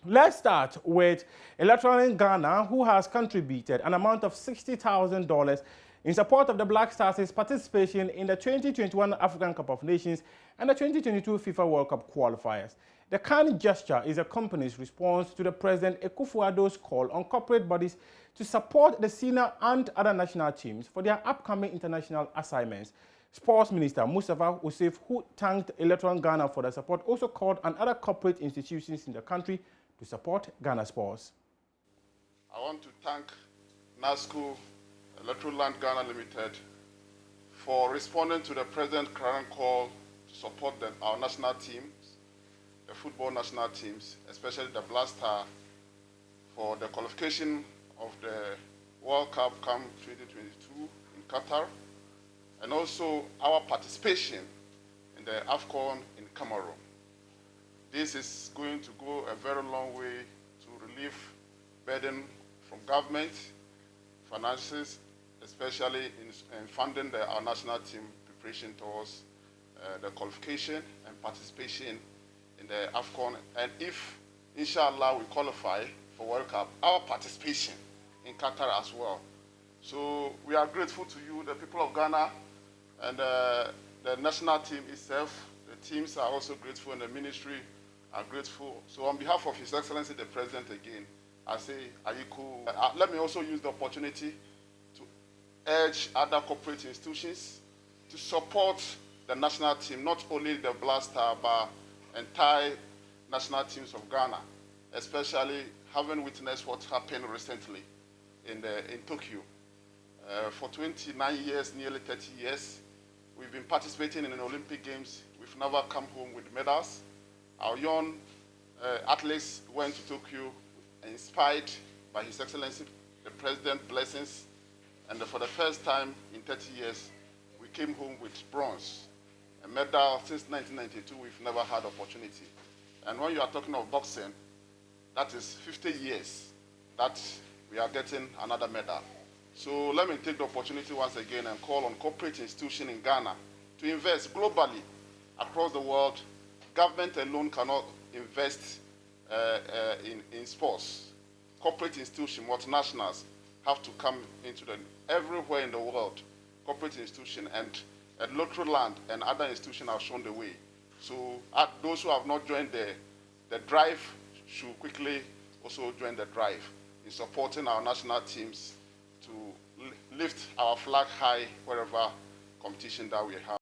Let's start with Electoral in Ghana, who has contributed an amount of $60,000 in support of the Black Stars' participation in the 2021 African Cup of Nations and the 2022 FIFA World Cup qualifiers. The kind gesture is a company's response to the President Akufo-Addo's call on corporate bodies to support the senior and other national teams for their upcoming international assignments. Sports Minister Mustafa Usif, who thanked Electoral Ghana for the support, also called on other corporate institutions in the country to support Ghana sports. I want to thank NASCO, Electoral Land Ghana Limited, for responding to the President's current call to support our national teams, the football national teams, especially the Black Star, for the qualification of the World Cup come 2022 in Qatar, and also our participation in the AFCON in Cameroon. This is going to go a very long way to relieve burden from government, finances, especially in funding our national team preparation towards the qualification and participation in the AFCON. And if, inshallah, we qualify for World Cup, our participation in Qatar as well. So we are grateful to you, the people of Ghana, and the national team itself. The teams are also grateful, and the ministry are grateful. So on behalf of His Excellency the President again, I say, Ayiku. Let me also use the opportunity to urge other corporate institutions to support the national team, not only the Black Star, but entire national teams of Ghana, especially having witnessed what happened recently in Tokyo. For 29 years, nearly 30 years, we've been participating in the Olympic Games. We've never come home with medals. Our young athletes went to Tokyo inspired by His Excellency the President's blessings, and for the first time in 30 years, we came home with bronze. A medal since 1992, we've never had opportunity. And when you are talking of boxing, that is 50 years that we are getting another medal. So let me take the opportunity once again and call on corporate institutions in Ghana to invest globally across the world. Government alone cannot invest in sports. Corporate institutions, multinationals, have to come into everywhere in the world. Corporate institutions and local land and other institutions have shown the way. So those who have not joined the drive should quickly also join the drive in supporting our national teams to lift our flag high wherever competition that we have.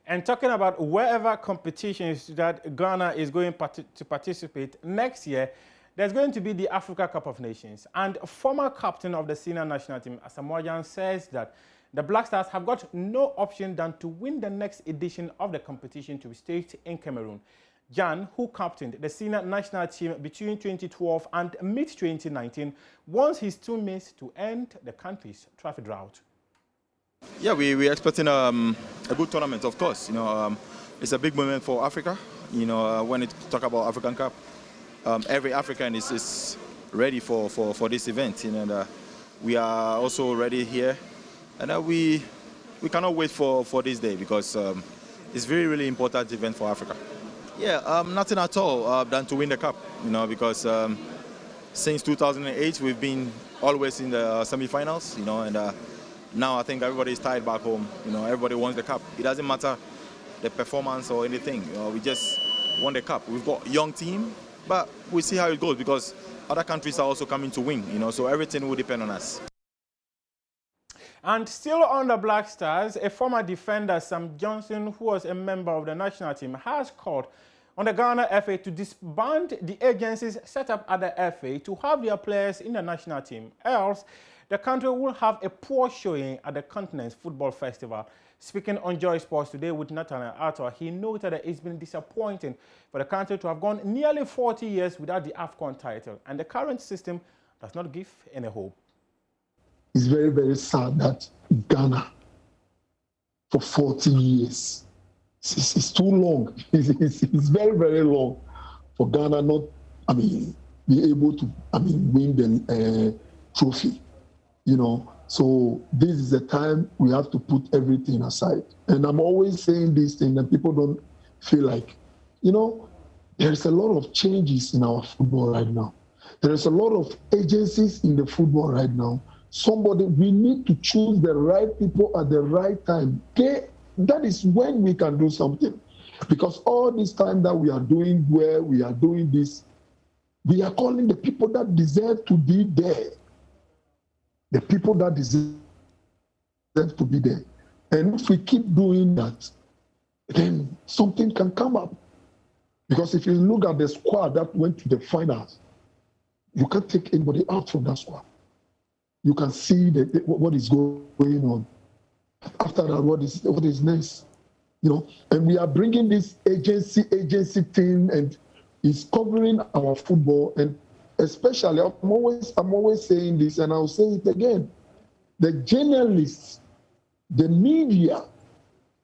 And talking about wherever competitions that Ghana is going to participate next year, there's going to be the Africa Cup of Nations. And former captain of the senior national team, Asamoah says that the Black Stars have got no option than to win the next edition of the competition to be staged in Cameroon. Jan, who captained the senior national team between 2012 and mid-2019, wants his teammates to end the country's trophy drought. Yeah, we're expecting a good tournament, of course. It's a big moment for Africa. When you talk about African Cup, every African is ready for this event. And we are also ready here. And we cannot wait for this day because it's very, really important event for Africa. Yeah, nothing at all than to win the cup, because since 2008 we've been always in the semi-finals, and now I think everybody is tired back home. Everybody wants the cup. It doesn't matter the performance or anything. We just won the cup. We've got a young team, but we'll see how it goes because other countries are also coming to win, so everything will depend on us. And still on the Black Stars, a former defender, Sam Johnson, who was a member of the national team, has called on the Ghana FA to disband the agencies set up at the FA to have their players in the national team. Else, the country will have a poor showing at the Continent's Football Festival. Speaking on Joy Sports today with Nathaniel Arthur, he noted that it's been disappointing for the country to have gone nearly 40 years without the AFCON title, and the current system does not give any hope. It's very, very sad that Ghana, for 40 years, it's too long. It's very, very long for Ghana not, be able to, win trophy, you know. So this is the time we have to put everything aside. And I'm always saying this thing that people don't feel like, you know, there's a lot of changes in our football right now. There is a lot of agencies in the football right now. We need to choose the right people at the right time. That is when we can do something. Because all this time that we are doing where we are doing this, we are calling the people that deserve to be there. The people that deserve to be there. And if we keep doing that, then something can come up. Because if you look at the squad that went to the finals, you can't take anybody out from that squad. You can see what is going on. After that, what is next? You know, and we are bringing this agency thing, and it's covering our football. And especially, I'm always saying this, and I'll say it again: the journalists, the media,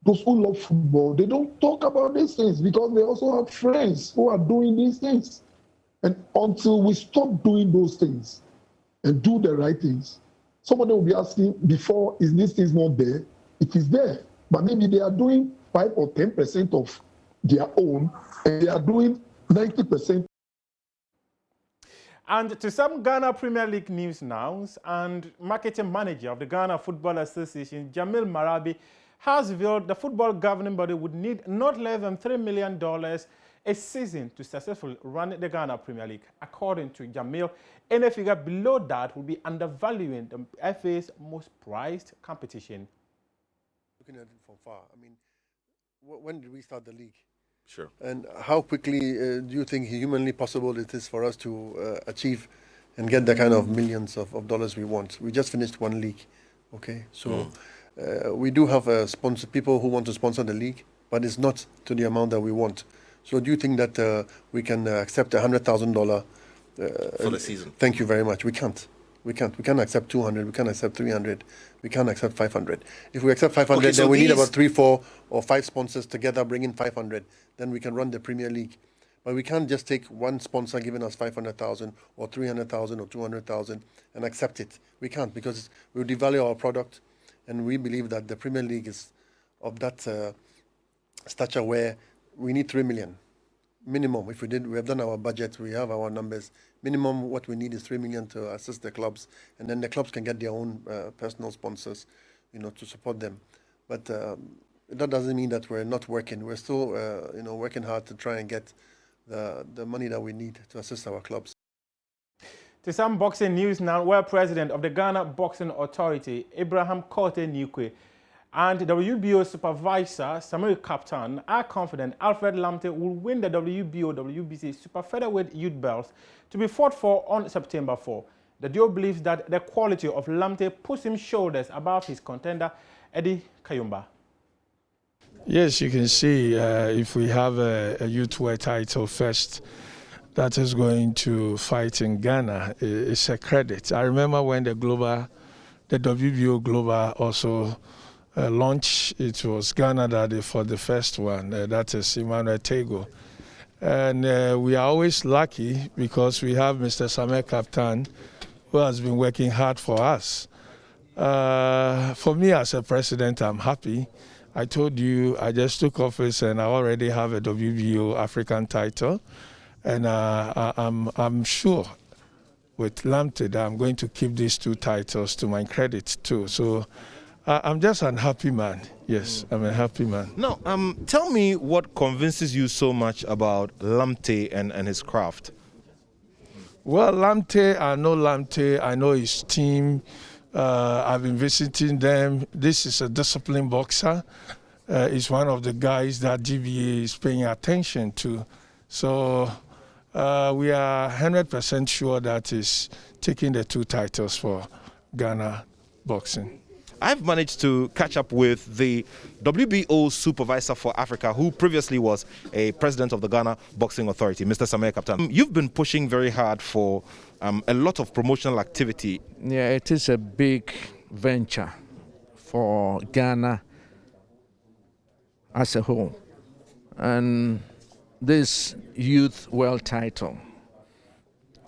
those who love football, they don't talk about these things because they also have friends who are doing these things. And until we stop doing those things and do the right things, somebody will be asking before, is this thing not there? It is there. But maybe they are doing 5 or 10% of their own, and they are doing 90%. And to some Ghana Premier League news now, and marketing manager of the Ghana Football Association, Jamil Marabi, has revealed the football governing body would need not less than $3 million a season to successfully run the Ghana Premier League. According to Jamil, any figure below that would be undervaluing the FA's most prized competition. Looking at it from far, I mean, when did we start the league? Sure. And how quickly do you think humanly possible it is for us to achieve and get the kind of millions of dollars we want? We just finished one league, okay? So we do have people who want to sponsor the league, but it's not to the amount that we want. So do you think that we can accept $100,000 for the season? Thank you very much. We can't. We can't accept 200. We can't accept 300. We can't accept 500. If we accept 500, okay, so then we need about 3, 4, or 5 sponsors together, bring in 500. Then we can run the Premier League. But we can't just take one sponsor giving us 500,000 or 300,000 or 200,000 and accept it. We can't, because we will devalue our product. And we believe that the Premier League is of that stature where we need 3 million minimum. If we have done our budget, we have our numbers. Minimum what we need is 3 million to assist the clubs, and then the clubs can get their own personal sponsors, you know, to support them. But that doesn't mean that we're not working. We're still, working hard to try and get the money that we need to assist our clubs. To some boxing news now, where President of the Ghana Boxing Authority, Abraham Kote Nukwe, and WBO Supervisor, Samuel Captain, are confident Alfred Lamte will win the WBO-WBC Super Featherweight Youth Belts to be fought for on September 4. The duo believes that the quality of Lamte puts him shoulders above his contender, Eddie Kayumba. Yes, you can see if we have a youth-weight title first, that is going to fight in Ghana, it's a credit. I remember when the WBO Global also launch, it was Ghana that they fought the first one, that is Emmanuel Tego. And we are always lucky because we have Mr. Samuel Captain, who has been working hard for us. For me as a president, I'm happy. I told you I just took office and I already have a WBO African title. And I'm sure with Lamte that I'm going to keep these 2 titles to my credit too. So I'm just an happy man. Yes, I'm a happy man. Now, tell me what convinces you so much about Lamte and his craft. Well, Lamte, I know his team. I've been visiting them. This is a disciplined boxer. He's one of the guys that GBA is paying attention to. So we are 100% sure that he's taking the 2 titles for Ghana boxing. I've managed to catch up with the WBO Supervisor for Africa, who previously was a president of the Ghana Boxing Authority, Mr. Samuel Captain. You've been pushing very hard for a lot of promotional activity. Yeah, it is a big venture for Ghana as a whole. And this youth world title,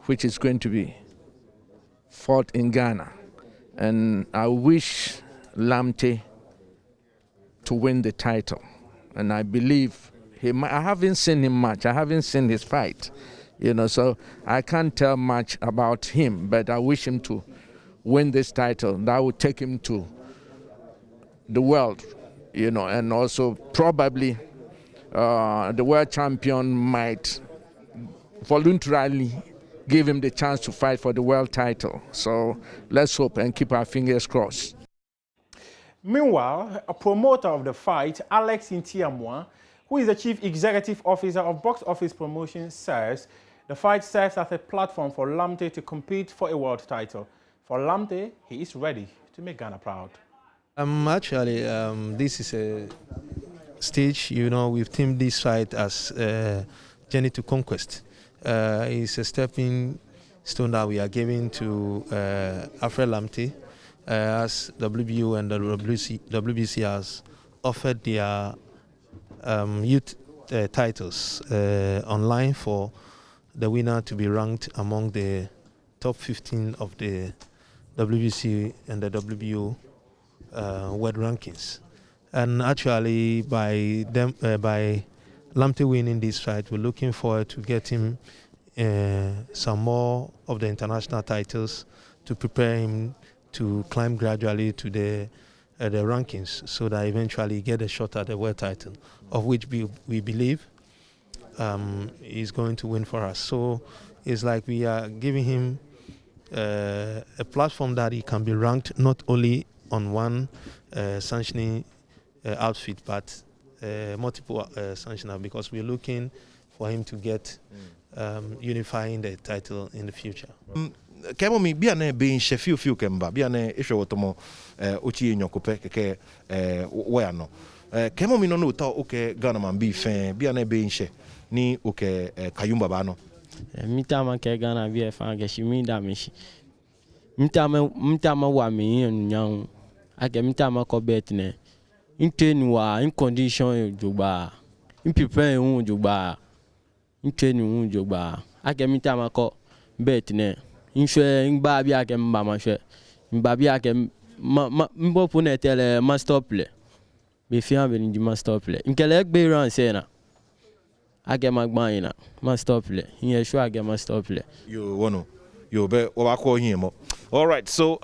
which is going to be fought in Ghana. And I wish Lamte to win the title. And I believe I haven't seen him much. I haven't seen his fight, so I can't tell much about him, but I wish him to win this title. That would take him to the world, and also probably the world champion might voluntarily give him the chance to fight for the world title. So let's hope and keep our fingers crossed. Meanwhile, a promoter of the fight, Alex Ntiamwa, who is the Chief Executive Officer of Box Office Promotion, says the fight serves as a platform for Lamte to compete for a world title. For Lamte, he is ready to make Ghana proud. Actually, this is a stage, we've themed this fight as Journey to Conquest. It's a stepping stone that we are giving to Alfred Lamte, as WBO and the WBC has offered their youth titles online for the winner to be ranked among the top 15 of the WBC and the WBO world rankings. And actually, by Lamte winning this fight, we're looking forward to getting some more of the international titles to prepare him to climb gradually to the rankings, so that eventually get a shot at the world title, of which we believe he's going to win for us. So it's like we are giving him a platform that he can be ranked not only on one sanctioning outfit, but multiple sanctioners, because we're looking for him to get unifying the title in the future. Kemo mi biane being shefiu fiu kemba biane isho wotomo uchi nyokope keke wano. Kemo mi nono uta uke Ghana man bi fen biane being she ni uke Kayumba bano. Mitama ke Ghana bi fa ke shimi da mishi. Mitama wa mi nyang ake mitama ko betne. Intenu wa in condition jogba. In prepare un jogba. Intenu un jogba. Ake mitama ko betne. Inshwe ngba bia ke mba mashwe ngba bia ke mbo pune tele master play be fian be ndi master play nkele gbe ran se na age magban ina master play yin sure age master play you wono you be wako himo. All right, so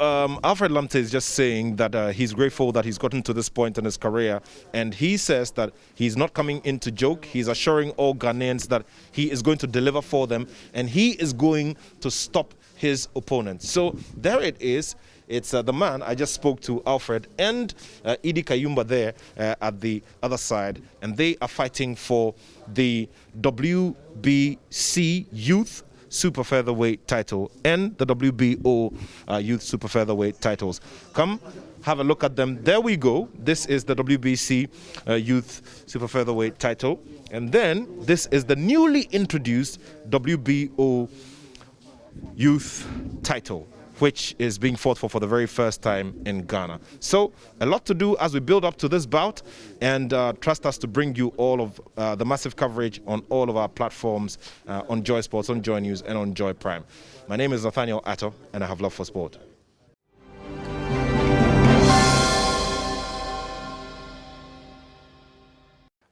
Alfred Lamte is just saying that he's grateful that he's gotten to this point in his career, and he says that he's not coming in to joke. He's assuring all Ghanaians that he is going to deliver for them, and he is going to stop his opponents. So there it is. It's the man I just spoke to, Alfred, and Idi Kayumba there at the other side, and they are fighting for the WBC Youth Super Featherweight title and the WBO Youth Super Featherweight titles. Come have a look at them. There we go. This is the WBC Youth Super Featherweight title, and then this is the newly introduced WBO Youth title, which is being fought for the very first time in Ghana. So a lot to do as we build up to this bout, and trust us to bring you all of the massive coverage on all of our platforms, on Joy Sports, on Joy News, and on Joy Prime. My name is Nathaniel Atto, and I have love for sport.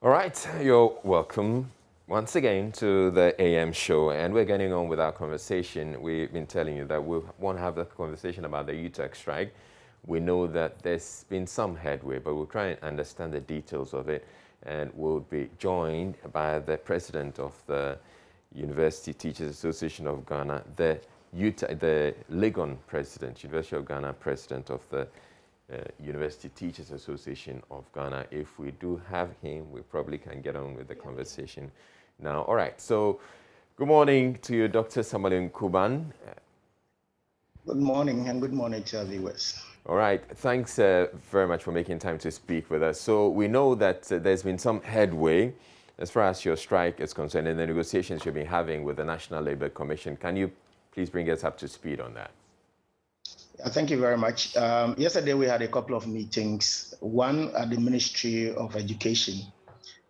All right, you're welcome once again to the AM show, and we're getting on with our conversation. We've been telling you that we want to have a conversation about the UTAG strike. We know that there's been some headway, but we'll try and understand the details of it, and we'll be joined by the president of the University Teachers Association of Ghana, the Legon president, University of Ghana president of the University Teachers Association of Ghana. If we do have him, we probably can get on with the conversation now. All right, so good morning to you, Dr. Samuel Nkuban. Good morning, and good morning to our viewers. All right, thanks very much for making time to speak with us. So we know that there's been some headway as far as your strike is concerned and the negotiations you've been having with the National Labour Commission. Can you please bring us up to speed on that? Thank you very much. Yesterday we had a couple of meetings, one at the Ministry of Education.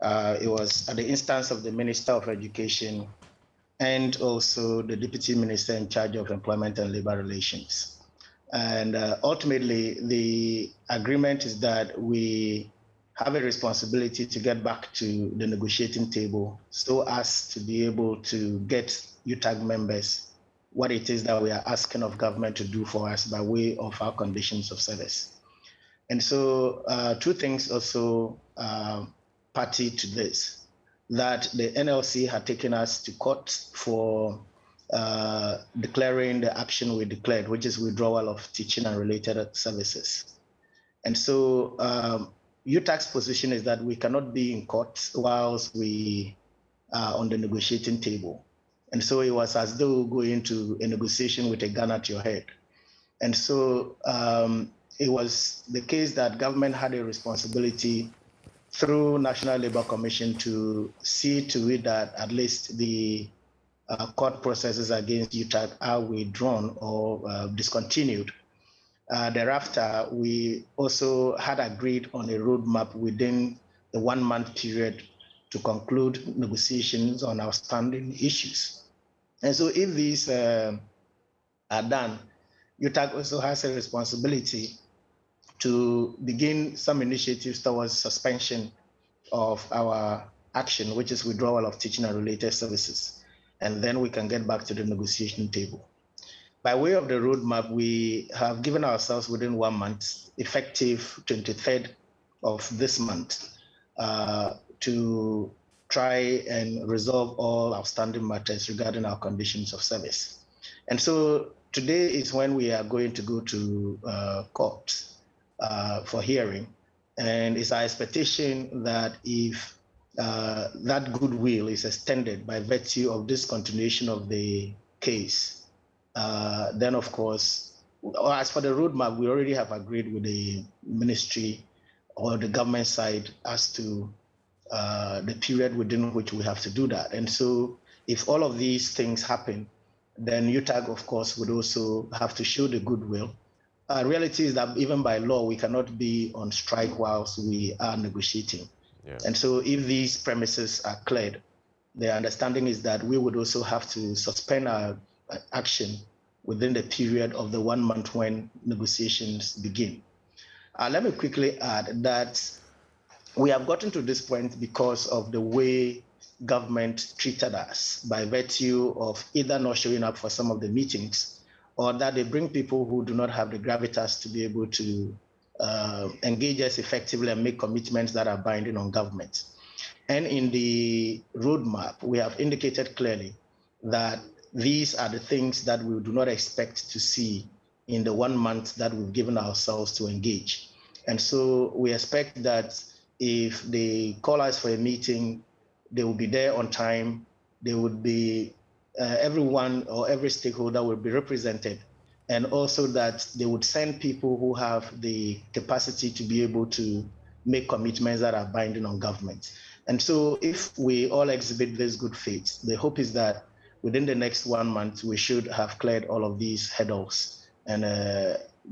It was at the instance of the Minister of Education, and also the Deputy Minister in charge of Employment and Labor Relations. And ultimately, the agreement is that we have a responsibility to get back to the negotiating table so as to be able to get UTAG members what it is that we are asking of government to do for us by way of our conditions of service. And so two things also party to this, that the NLC had taken us to court for declaring the action we declared, which is withdrawal of teaching and related services. And so UTAG's position is that we cannot be in court whilst we are on the negotiating table. And so it was as though going to a negotiation with a gun at your head. And so it was the case that government had a responsibility through National Labour Commission to see to it that at least the court processes against UTAG are withdrawn or discontinued. Thereafter, we also had agreed on a roadmap within the 1 month period to conclude negotiations on outstanding issues. And so if these are done, UTAG also has a responsibility to begin some initiatives towards suspension of our action, which is withdrawal of teaching and related services. And then we can get back to the negotiation table. By way of the roadmap, we have given ourselves within 1 month, effective 23rd of this month, to try and resolve all outstanding matters regarding our conditions of service. And so today is when we are going to go to court for hearing. And it's our expectation that if that goodwill is extended by virtue of this continuation of the case, then of course, as for the roadmap, we already have agreed with the ministry or the government side as to the period within which we have to do that. And so if all of these things happen, then UTAG, of course, would also have to show the goodwill. Reality is that even by law, we cannot be on strike whilst we are negotiating. Yeah. And so if these premises are cleared, the understanding is that we would also have to suspend our action within the period of the 1 month when negotiations begin. Let me quickly add that we have gotten to this point because of the way government treated us by virtue of either not showing up for some of the meetings or that they bring people who do not have the gravitas to be able to engage us effectively and make commitments that are binding on government. And in the roadmap, we have indicated clearly that these are the things that we do not expect to see in the 1 month that we've given ourselves to engage. And so we expect that if they call us for a meeting, they will be there on time. They would be, everyone or every stakeholder will be represented. And also that they would send people who have the capacity to be able to make commitments that are binding on government. And so if we all exhibit this good faith, the hope is that within the next 1 month, we should have cleared all of these hurdles and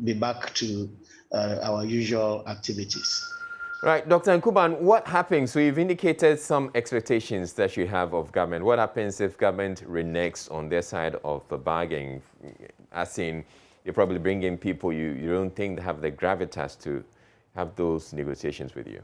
be back to our usual activities. Right, Dr. Nkuban, what happens? So you've indicated some expectations that you have of government. What happens if government reneges on their side of the bargain? As in, you probably bring in people you don't think have the gravitas to have those negotiations with you.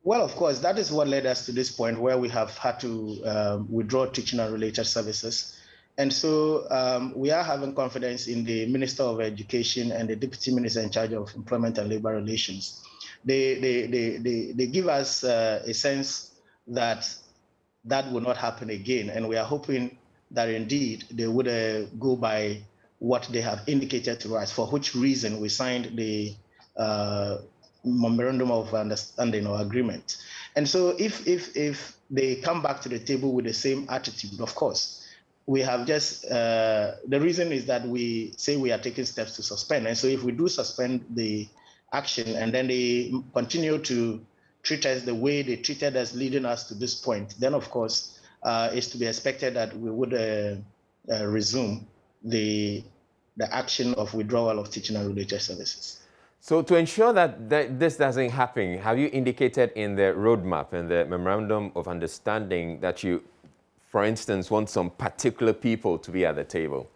Well, of course, that is what led us to this point where we have had to withdraw teaching and related services. And so we are having confidence in the Minister of Education and the Deputy Minister in charge of Employment and Labor Relations. They give us a sense that that will not happen again. And we are hoping that indeed they would go by what they have indicated to us, for which reason we signed the memorandum of understanding or agreement. And so if they come back to the table with the same attitude, of course, we have just, the reason is that we say we are taking steps to suspend. And so if we do suspend the action and then they continue to treat us the way they treated us leading us to this point, then of course it's to be expected that we would resume the action of withdrawal of teaching and related services. So to ensure that this doesn't happen, have you indicated in the roadmap and the memorandum of understanding that you, for instance, want some particular people to be at the table?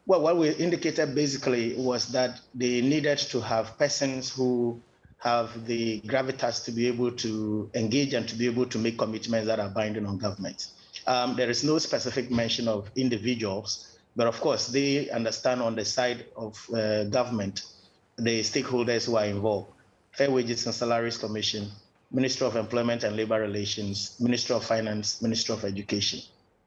Well, what we indicated basically was that they needed to have persons who have the gravitas to be able to engage and to be able to make commitments that are binding on government. There is no specific mention of individuals, but of course they understand on the side of government, the stakeholders who are involved: Fair Wages and Salaries Commission, Ministry of Employment and Labor Relations, Ministry of Finance, Ministry of Education,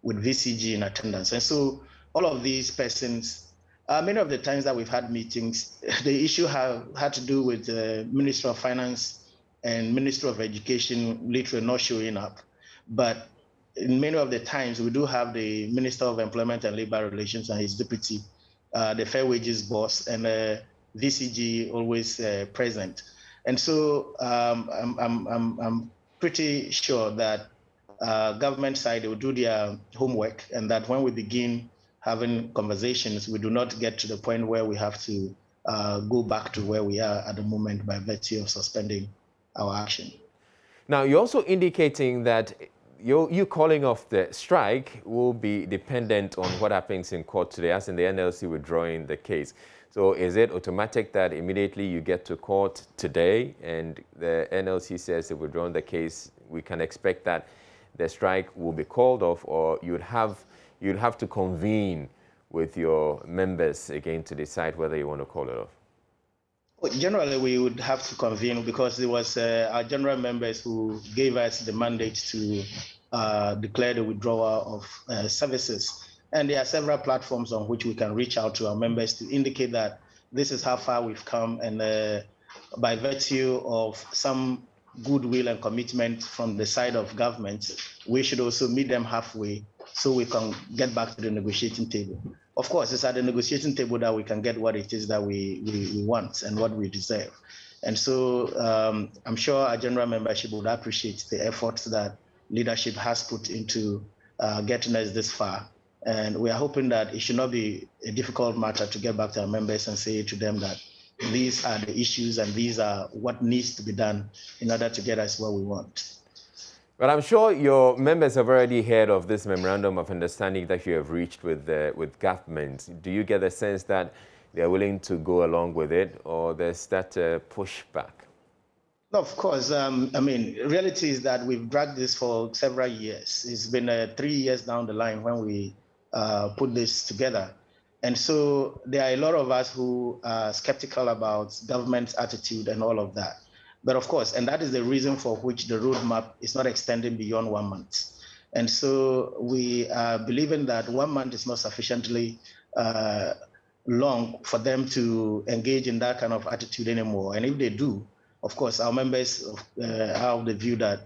with VCG in attendance. And so all of these persons, many of the times that we've had meetings, the issue had to do with the Ministry of Finance and Ministry of Education literally not showing up. But in many of the times, we do have the Minister of Employment and Labor Relations and his deputy, the Fair Wages boss, and VCG always present. And so I'm pretty sure that government side will do their homework, and that when we begin having conversations, we do not get to the point where we have to go back to where we are at the moment by virtue of suspending our action. Now, you're also indicating that you calling off the strike will be dependent on what happens in court today, as in the NLC withdrawing the case. So is it automatic that immediately you get to court today and the NLC says they've withdrawn the case, we can expect that the strike will be called off, or you'd have to convene with your members again to decide whether you want to call it off? Well, generally, we would have to convene because it was our general members who gave us the mandate to declare the withdrawal of services. And there are several platforms on which we can reach out to our members to indicate that this is how far we've come, and by virtue of some goodwill and commitment from the side of government, we should also meet them halfway so we can get back to the negotiating table. Of course, it's at the negotiating table that we can get what it is that we want and what we deserve. And so I'm sure our general membership would appreciate the efforts that leadership has put into getting us this far. And we are hoping that it should not be a difficult matter to get back to our members and say to them that these are the issues and these are what needs to be done in order to get us what we want. But I'm sure your members have already heard of this memorandum of understanding that you have reached with government. Do you get the sense that they're willing to go along with it, or there's that pushback? No, of course. I mean, reality is that we've dragged this for several years. It's been 3 years down the line when we put this together. And so there are a lot of us who are skeptical about government's attitude and all of that. But of course, and that is the reason for which the roadmap is not extending beyond 1 month. And so we are believing that 1 month is not sufficiently long for them to engage in that kind of attitude anymore. And if they do, of course, our members have the view that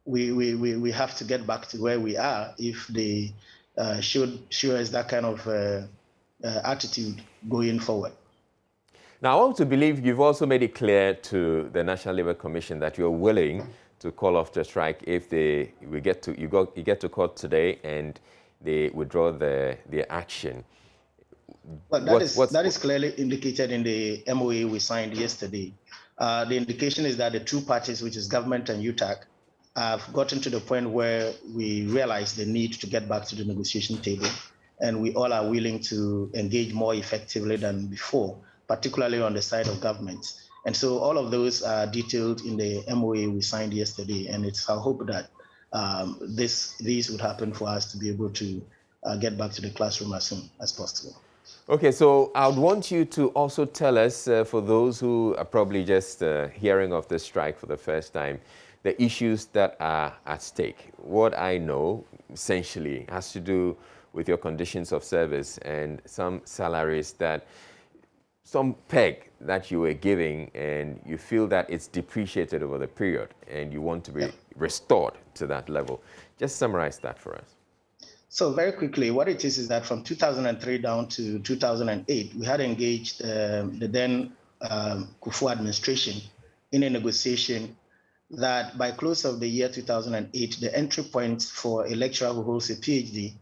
we have to get back to where we are if they should show us that kind of attitude going forward. Now, I want to believe you've also made it clear to the National Labour Commission that you're willing to call off the strike if you get to court today and they withdraw their action. Well, that is clearly indicated in the MOA we signed yesterday. The indication is that the two parties, which is government and UTAG, have gotten to the point where we realize the need to get back to the negotiation table, and we all are willing to engage more effectively than before, particularly on the side of government. And so all of those are detailed in the MOA we signed yesterday, and it's our hope that these would happen for us to be able to get back to the classroom as soon as possible. Okay, so I would want you to also tell us, for those who are probably just hearing of the strike for the first time, the issues that are at stake. What I know, essentially, has to do with your conditions of service and some salaries that, some peg that you were giving, and you feel that it's depreciated over the period, and you want to be restored to that level. Just summarize that for us. So very quickly, what it is that from 2003 down to 2008, we had engaged the then Kufuor administration in a negotiation that by close of the year 2008, the entry point for a lecturer who holds a PhD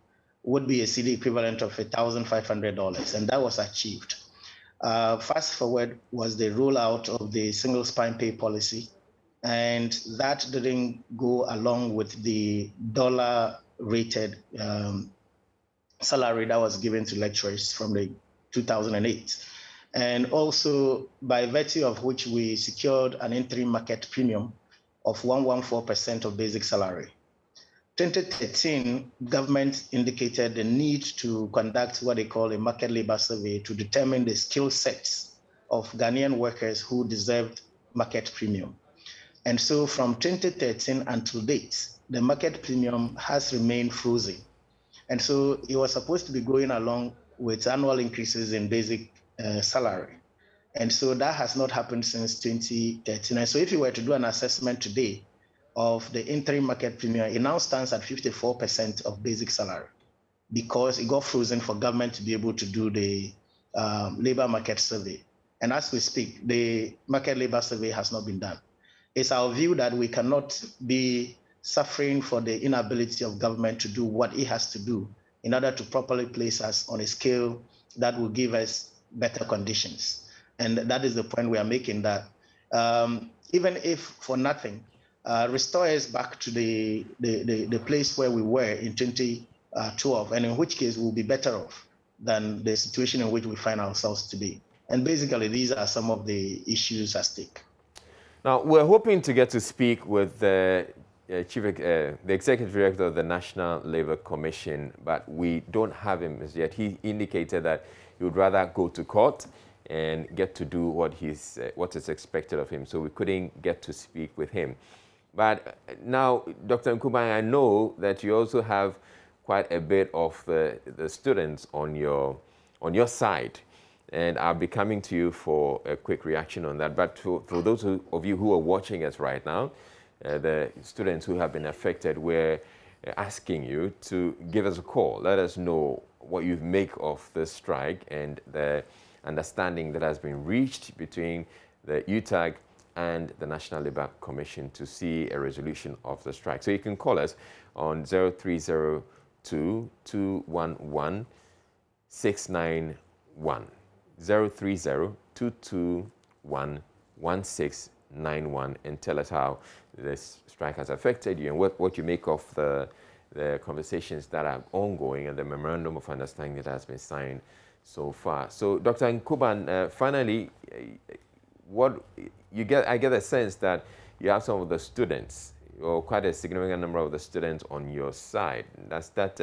would be a CD equivalent of $1,500, and that was achieved. Fast forward was the rollout of the single spine pay policy, And that didn't go along with the dollar-rated salary that was given to lecturers from the 2008. And also, by virtue of which we secured an interim market premium of 114% of basic salary. 2013, government indicated the need to conduct what they call a market labor survey to determine the skill sets of Ghanaian workers who deserved market premium. And so from 2013 until date, the market premium has remained frozen. And so it was supposed to be going along with annual increases in basic salary. And so that has not happened since 2013. And so if you were to do an assessment today of the interim market premium, it now stands at 54% of basic salary because it got frozen for government to be able to do the labor market survey. And as we speak, the market labor survey has not been done. It's our view that we cannot be suffering for the inability of government to do what it has to do in order to properly place us on a scale that will give us better conditions. And that is the point we are making, that even if for nothing, restore us back to the place where we were in 2012, and in which case we'll be better off than the situation in which we find ourselves today. And basically, these are some of the issues at stake. Now, we're hoping to get to speak with the Executive Director of the National Labour Commission, but we don't have him as yet. He indicated that he would rather go to court and get to do what is expected of him, so we couldn't get to speak with him. But now, Dr. Nkuban, I know that you also have quite a bit of the students on your side, and I'll be coming to you for a quick reaction on that. But for those of you who are watching us right now, the students who have been affected, we're asking you to give us a call. Let us know what you make of the strike and the understanding that has been reached between the UTAG and the National Labour Commission to see a resolution of the strike. So you can call us on 0302-211-691, 0302-221-1691, and tell us how this strike has affected you and what you make of the conversations that are ongoing and the memorandum of understanding that has been signed so far. So, Dr. Nkuban, finally, I get a sense that you have some of the students, or quite a significant number of the students on your side. Does that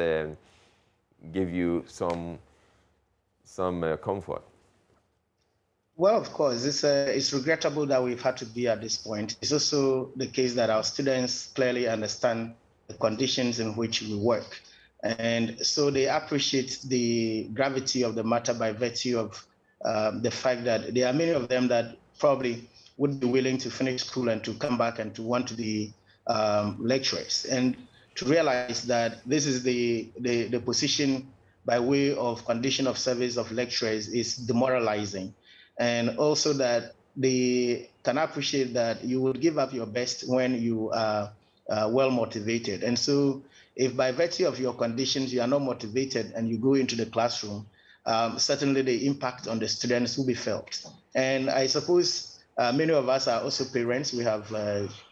give you some comfort? Well, of course, it's regrettable that we've had to be at this point. It's also the case that our students clearly understand the conditions in which we work. And so they appreciate the gravity of the matter by virtue of the fact that there are many of them that probably would be willing to finish school and to come back and to want to be lecturers. And to realize that this is the position by way of condition of service of lecturers is demoralizing. And also that they can appreciate that you will give up your best when you are well motivated. And so if by virtue of your conditions you are not motivated and you go into the classroom, certainly the impact on the students will be felt. And I suppose many of us are also parents. We have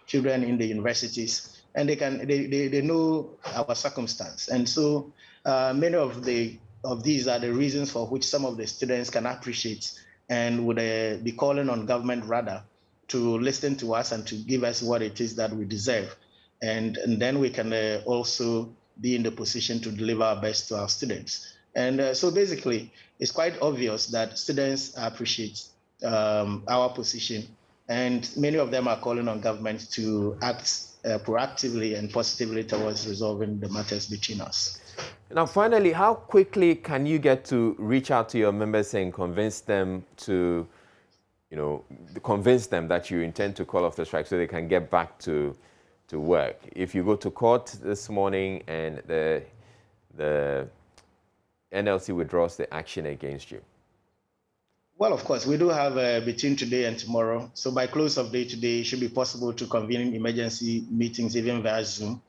children in the universities, and they know our circumstance. And so many of these are the reasons for which some of the students can appreciate and would be calling on government rather to listen to us and to give us what it is that we deserve. And then we can also be in the position to deliver our best to our students. And so basically, it's quite obvious that students appreciate our position, and many of them are calling on government to act proactively and positively towards resolving the matters between us. Now, finally, how quickly can you get to reach out to your members and convince them to, convince them that you intend to call off the strike so they can get back to work? If you go to court this morning and the NLC withdraws the action against you? Well, of course, we do have between today and tomorrow. So by close of day today, it should be possible to convene emergency meetings even via Zoom.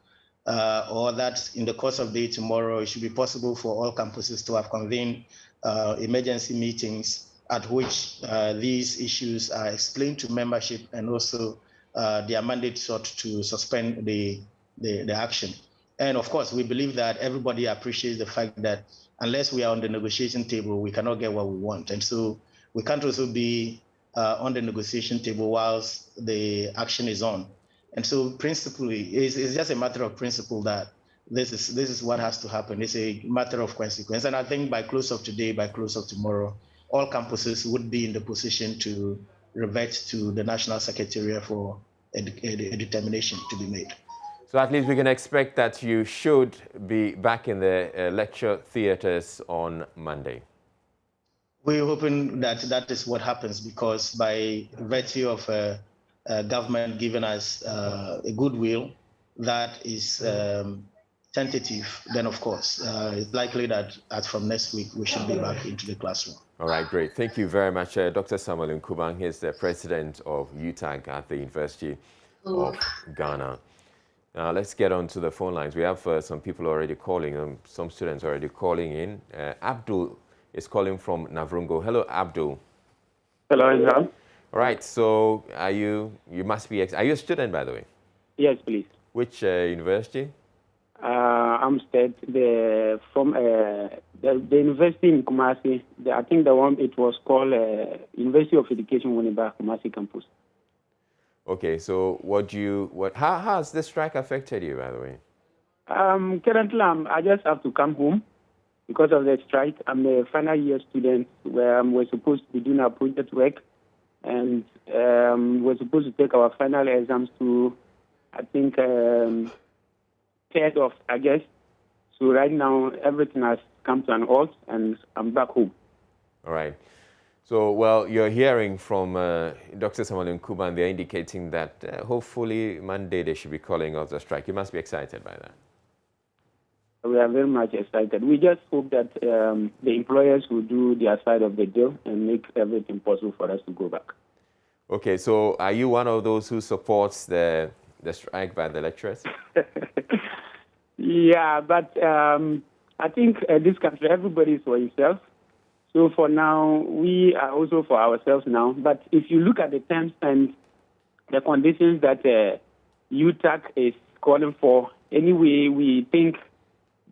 Or that in the course of day tomorrow, it should be possible for all campuses to have convened emergency meetings at which these issues are explained to membership and also their mandate sought to suspend the action. And of course, we believe that everybody appreciates the fact that unless we are on the negotiation table, we cannot get what we want. And so we can't also be on the negotiation table whilst the action is on. And so principally, it's just a matter of principle that this is what has to happen. It's a matter of consequence. And I think by close of today, by close of tomorrow, all campuses would be in the position to revert to the National Secretariat for a determination to be made. So at least we can expect that you should be back in the lecture theatres on Monday. We're hoping that that is what happens, because by virtue of government giving us a goodwill that is tentative, then of course, it's likely that as from next week, we should be back into the classroom. All right, great. Thank you very much, Dr. Samuel Nkubang. He's the president of UTAG at the University of Ghana. Now, let's get on to the phone lines. We have some people already calling, some students already calling in. Abdul is calling from Navrungo. Hello, Abdul. Hello, Islam. All right, so are you must be, are you a student, by the way? Yes, please. Which university? I'm from the university in Kumasi. I think the one, it was called University of Education Winneba, Kumasi campus. Okay, so how has this strike affected you, by the way? Currently, I just have to come home because of the strike. I'm a final year student where we're supposed to be doing our project work, and we're supposed to take our final exams to, I think, 3rd of August. So right now, everything has come to an halt, and I'm back home. All right. So, well, you're hearing from Dr. Samuel Nkubang, and they're indicating that hopefully Monday they should be calling off the strike. You must be excited by that. We are very much excited. We just hope that the employers will do their side of the deal and make everything possible for us to go back. Okay, so are you one of those who supports the strike by the lecturers? Yeah, but I think this country, everybody is for himself. So for now, we are also for ourselves now. But if you look at the terms and the conditions that UTAG is calling for, anyway, we think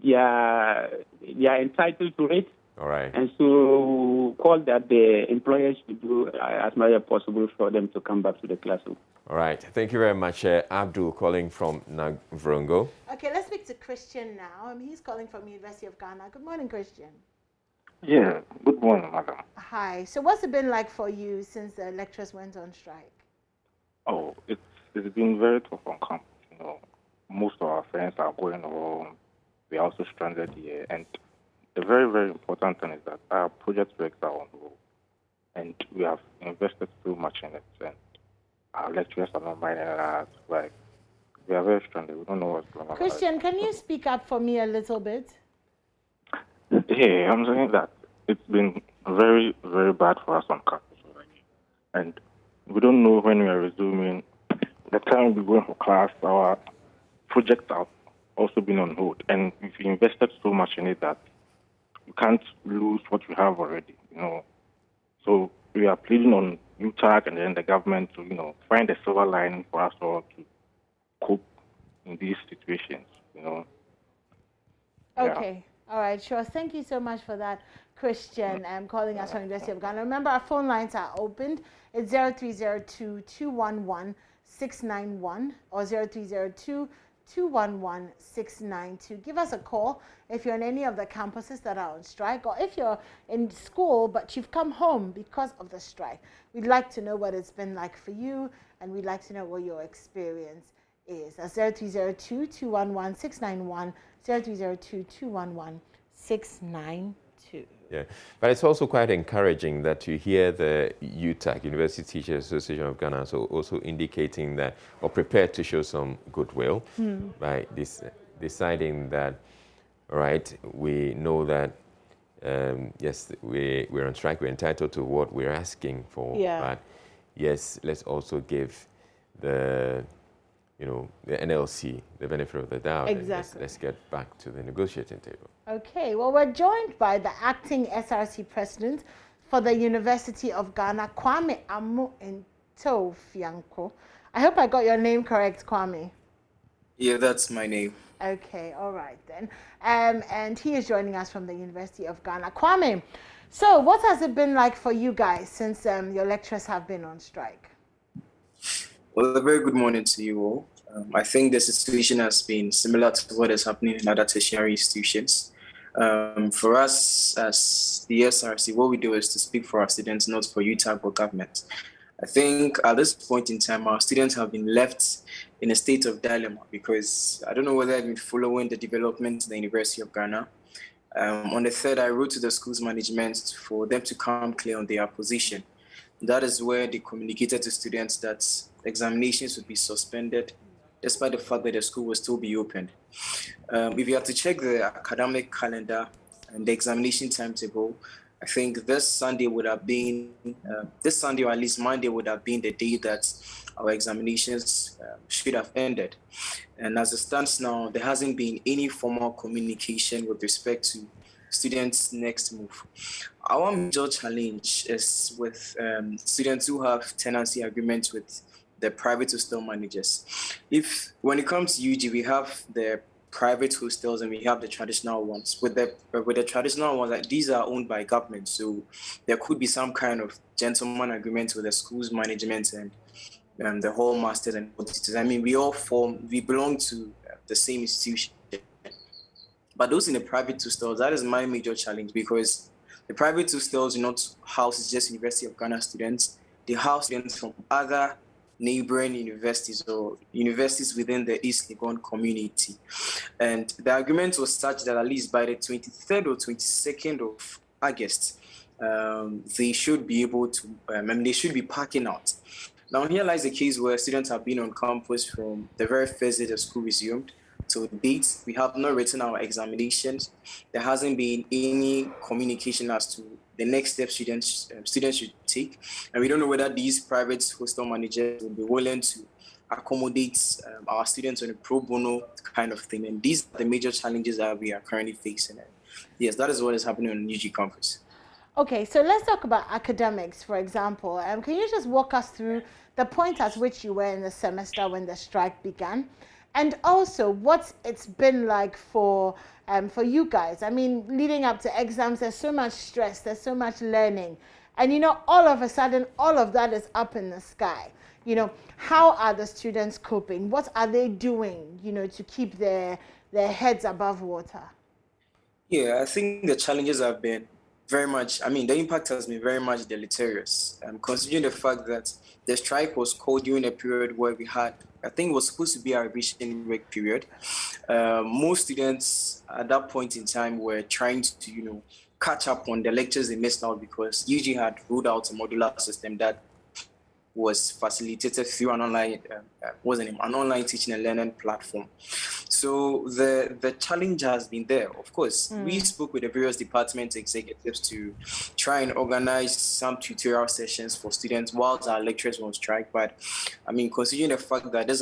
they are entitled to it. All right. And so call that the employers should do as much as possible for them to come back to the classroom. All right. Thank you very much, Abdul, calling from Navrungo. Okay, let's speak to Christian now. He's calling from University of Ghana. Good morning, Christian. Yeah, good morning, madam. Hi. So what's it been like for you since the lecturers went on strike? Oh, it's been very tough on campus. You know, most of our friends are going home. We are also stranded here. And the very, very important thing is that our project works are on hold. And we have invested so much in it. And our lecturers are not minding us. Like, we are very stranded. We don't know what's going on. Christian, can you speak up for me a little bit? Yeah, I'm saying that it's been very, very bad for us on campus already. And we don't know when we are resuming. The time we're going for class, our projects have also been on hold. And we've invested so much in it that we can't lose what we have already, you know. So we are pleading on UTAG and then the government to, you know, find a silver lining for us all to cope in these situations, you know. Okay. Yeah. All right, sure. Thank you so much for that, Christian, calling us from University of Ghana. Remember, our phone lines are opened. It's 0302-211-691 or 0302-211-692. Give us a call if you're in any of the campuses that are on strike, or if you're in school but you've come home because of the strike. We'd like to know what it's been like for you, and we'd like to know what your experience is. That's 0302-211-691, 0302-211-692. Yeah, but it's also quite encouraging that you hear the UTAG, University Teachers Association of Ghana, so also indicating that, or prepared to show some goodwill by deciding that, all right, we know that, yes, we're on strike, we're entitled to what we're asking for, but yes, let's also give the NLC the benefit of the doubt. Exactly. Let's get back to the negotiating table. Okay, well, we're joined by the acting SRC president for the University of Ghana, Kwame Amu Tofianko. I hope I got your name correct, Kwame. Yeah, that's my name. Okay, all right then. And he is joining us from the University of Ghana. Kwame, so what has it been like for you guys since your lecturers have been on strike? Well, a very good morning to you all. I think the situation has been similar to what is happening in other tertiary institutions. For us as the SRC, what we do is to speak for our students, not for UTAG or government. I think at this point in time, our students have been left in a state of dilemma because I don't know whether I've been following the development in the University of Ghana. On the 3rd, I wrote to the school's management for them to come clear on their position. That is where they communicated to students that examinations would be suspended despite the fact that the school will still be opened. If you have to check the academic calendar and the examination timetable, I think this Sunday would have been, this Sunday or at least Monday would have been the day that our examinations should have ended. And as it stands now, there hasn't been any formal communication with respect to students' next move. Our major challenge is with students who have tenancy agreements with the private hostel managers. When it comes to UG, we have the private hostels and we have the traditional ones. With the traditional ones, like, these are owned by government, so there could be some kind of gentleman agreement with the school's management and the whole masters and auditors. I mean, we belong to the same institution. But those in the private hostels, that is my major challenge, because the private hostels do not house just University of Ghana students. They house students from other neighboring universities or universities within the East Legon community. And the agreement was such that at least by the 23rd or 22nd of August, they should be able to, they should be parking out. Now here lies the case where students have been on campus from the very first day the school resumed to date. We have not written our examinations. There hasn't been any communication as to the next step students should take. And we don't know whether these private hostel managers will be willing to accommodate our students on a pro bono kind of thing. And these are the major challenges that we are currently facing. And yes, that is what is happening on UG campus. Okay, so let's talk about academics, for example. Can you just walk us through the point at which you were in the semester when the strike began? And also what it's been like for you guys. I mean, leading up to exams, there's so much stress, there's so much learning. And, you know, all of a sudden, all of that is up in the sky. You know, how are the students coping? What are they doing, you know, to keep their heads above water? Yeah, I think the challenges have been very much, I mean, the impact has been very much deleterious, considering the fact that the strike was called during a period where we had, I think it was supposed to be our revision break period. Most students at that point in time were trying to, you know, catch up on the lectures they missed out because UG had rolled out a modular system that was facilitated through an online, an online teaching and learning platform. So the challenge has been there. Of course, we spoke with the various department executives to try and organize some tutorial sessions for students whilst our lecturers were on strike. But I mean, considering the fact that this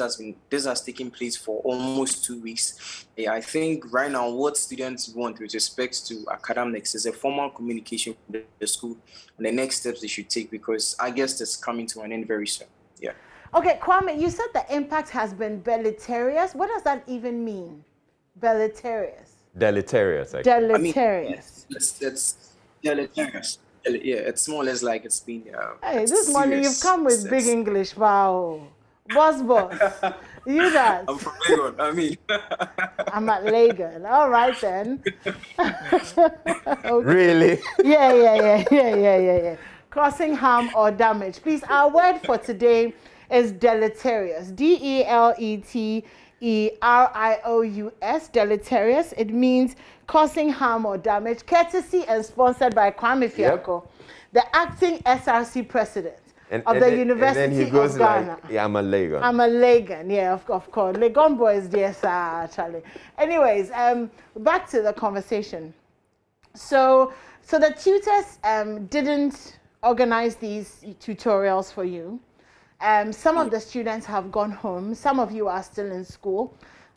has taken place for almost 2 weeks, I think right now what students want with respect to academics is a formal communication with the school and the next steps they should take, because I guess it's coming to an end very soon. Yeah. Okay, Kwame, you said the impact has been deleterious. What does that even mean? Deleterious. Deleterious, actually. Deleterious. I mean, it's deleterious. Yeah, it's more or less like it's been. Hey, this morning you've come with big English. Wow. Boss. You guys. I'm from Legon. I mean. I'm at Legon. All right then. Okay. Really? Yeah. Causing harm or damage. Please, our word for today is deleterious. DELETERIOUS. Deleterious. It means causing harm or damage. Courtesy and sponsored by Kwame Fiako, the acting SRC president of the University and then he goes of Ghana. Like, yeah, I'm a Legon. I'm a Legon, yeah, of course. Legon boys, yes, Charlie. Anyways, back to the conversation. So the tutors didn't organize these tutorials for you. Some of the students have gone home. Some of you are still in school.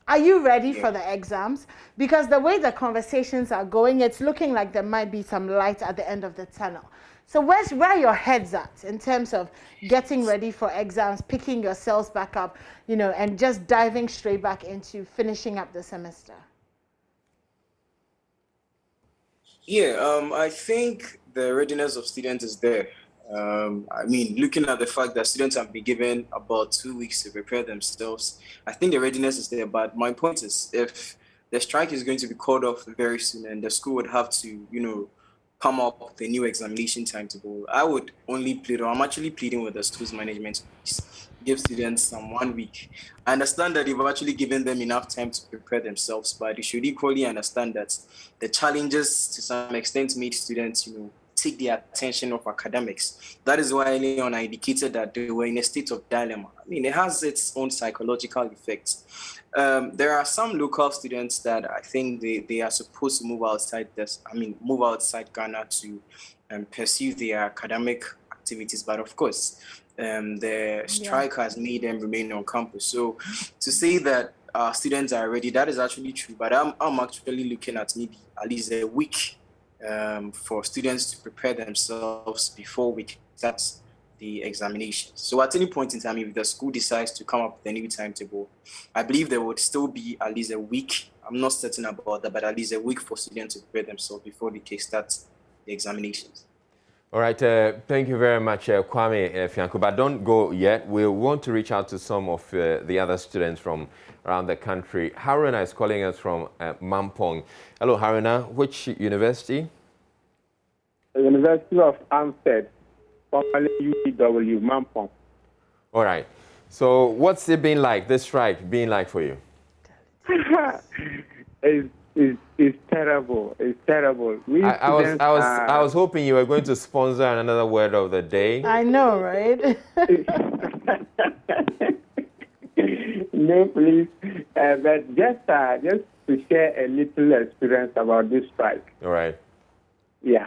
Are you ready for the exams? Because the way the conversations are going, it's looking like there might be some light at the end of the tunnel. So where are your heads at in terms of getting ready for exams, picking yourselves back up, you know, and just diving straight back into finishing up the semester? Yeah, I think the readiness of students is there. I mean, looking at the fact that students have been given about 2 weeks to prepare themselves, I think the readiness is there. But my point is, if the strike is going to be called off very soon and the school would have to, you know, come up with a new examination timetable, I would only plead, or I'm actually pleading with the school's management to give students some 1 week. I understand that you've actually given them enough time to prepare themselves, but they should equally understand that the challenges to some extent made students, you know, take the attention of academics. That is why early on I indicated that they were in a state of dilemma. I mean, it has its own psychological effects. There are some local students that I think they are supposed to move outside move outside Ghana to pursue their academic activities. But of course, the strike has made them remain on campus. So to say that students are ready, that is actually true. But I'm actually looking at maybe at least a week for students to prepare themselves before we start the examinations. So at any point in time, if the school decides to come up with a new timetable, I believe there would still be at least a week. I'm not certain about that, but at least a week for students to prepare themselves before they can start the examinations. All right, thank you very much, Kwame Fianco. But don't go yet. We want to reach out to some of the other students from around the country. Haruna is calling us from Mampong. Hello, Haruna. Which university? The University of Amstead, formerly UTAG, Mampong. All right. So what's it been like, this strike been like for you? It's terrible. It's terrible. I was hoping you were going to sponsor another word of the day. I know, right? No, please. But just to share a little experience about this strike. All right. Yeah.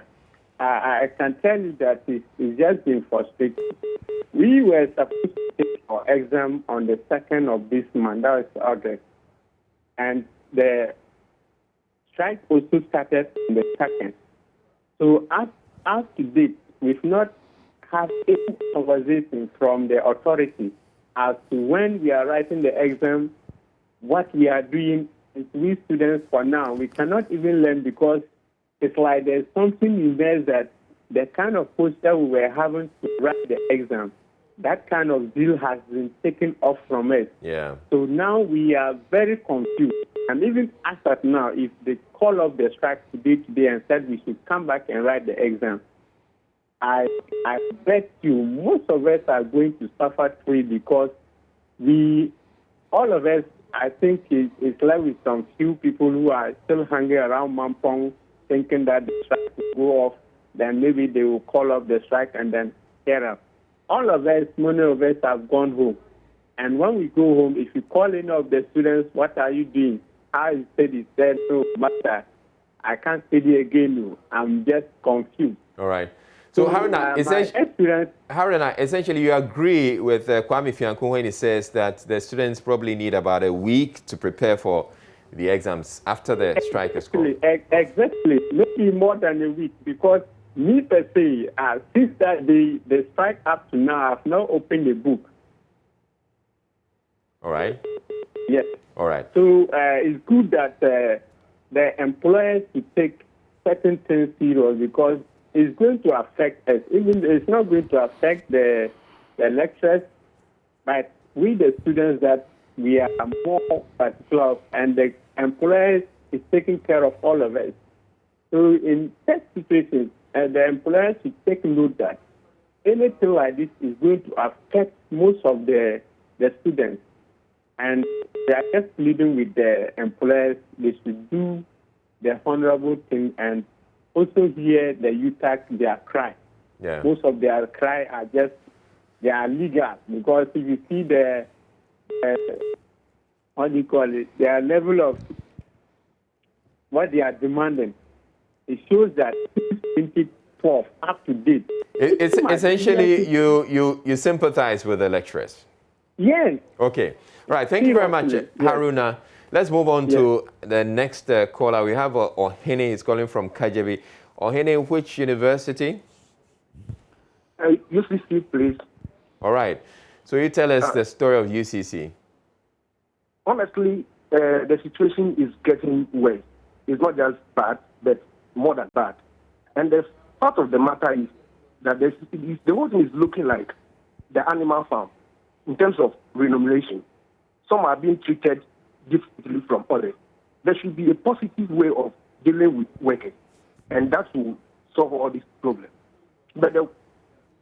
I can tell you that it's just been frustrating. We were supposed to take our exam on the 2nd of this month, that was August. And the strike also started on the 2nd. So as to date, we've not had any conversation from the authorities as to when we are writing the exam, what we are doing. We students for now, we cannot even learn because it's like there's something in there that the kind of poster we were having to write the exam, that kind of deal has been taken off from us. Yeah. So now we are very confused. And even as of now, if they call off the strike today and said we should come back and write the exam, I bet you most of us are going to suffer through it because all of us, I think it's left with some few people who are still hanging around Mampong thinking that the strike will go off, then maybe they will call off the strike and then tear up. All of us, many of us have gone home. And when we go home, if you call any of the students, what are you doing? How you study? Said, no, master, I can't study again. No. I'm just confused. All right. So Haruna, essentially you agree with Kwame Fianco when he says that the students probably need about a week to prepare for the exams after the strike is called. Exactly. Maybe more than a week because me per se, since that the strike up to now, I've not opened the book. All right. Yes. All right. So it's good that the employers should take certain things serious because it's going to affect us. Even it's not going to affect the lecturers, but we the students that we are more particular and the employers is taking care of all of us. So in such situations, the employers should take note that anything like this is going to affect most of the students. And they are just pleading with the employers, they should do the honorable thing and also hear the UTAG, their cry. Yeah. Most of their cry are just, they are legal because if you see the, what do you call it, their level of what they are demanding, it shows that 2012 up to date. It's essentially you sympathize with the lecturers. Yes. Okay. Right. Thank you very much, Haruna. Let's move on to the next caller. We have Ohene. He's calling from Kajebi. Ohene, which university? UCC, please. All right. So you tell us the story of UCC. Honestly, the situation is getting worse. It's not just bad, but more than bad. And the part of the matter is that the whole thing is looking like the animal farm in terms of remuneration. Some are being treated differently from others. There should be a positive way of dealing with workers, and that will solve all these problems. But the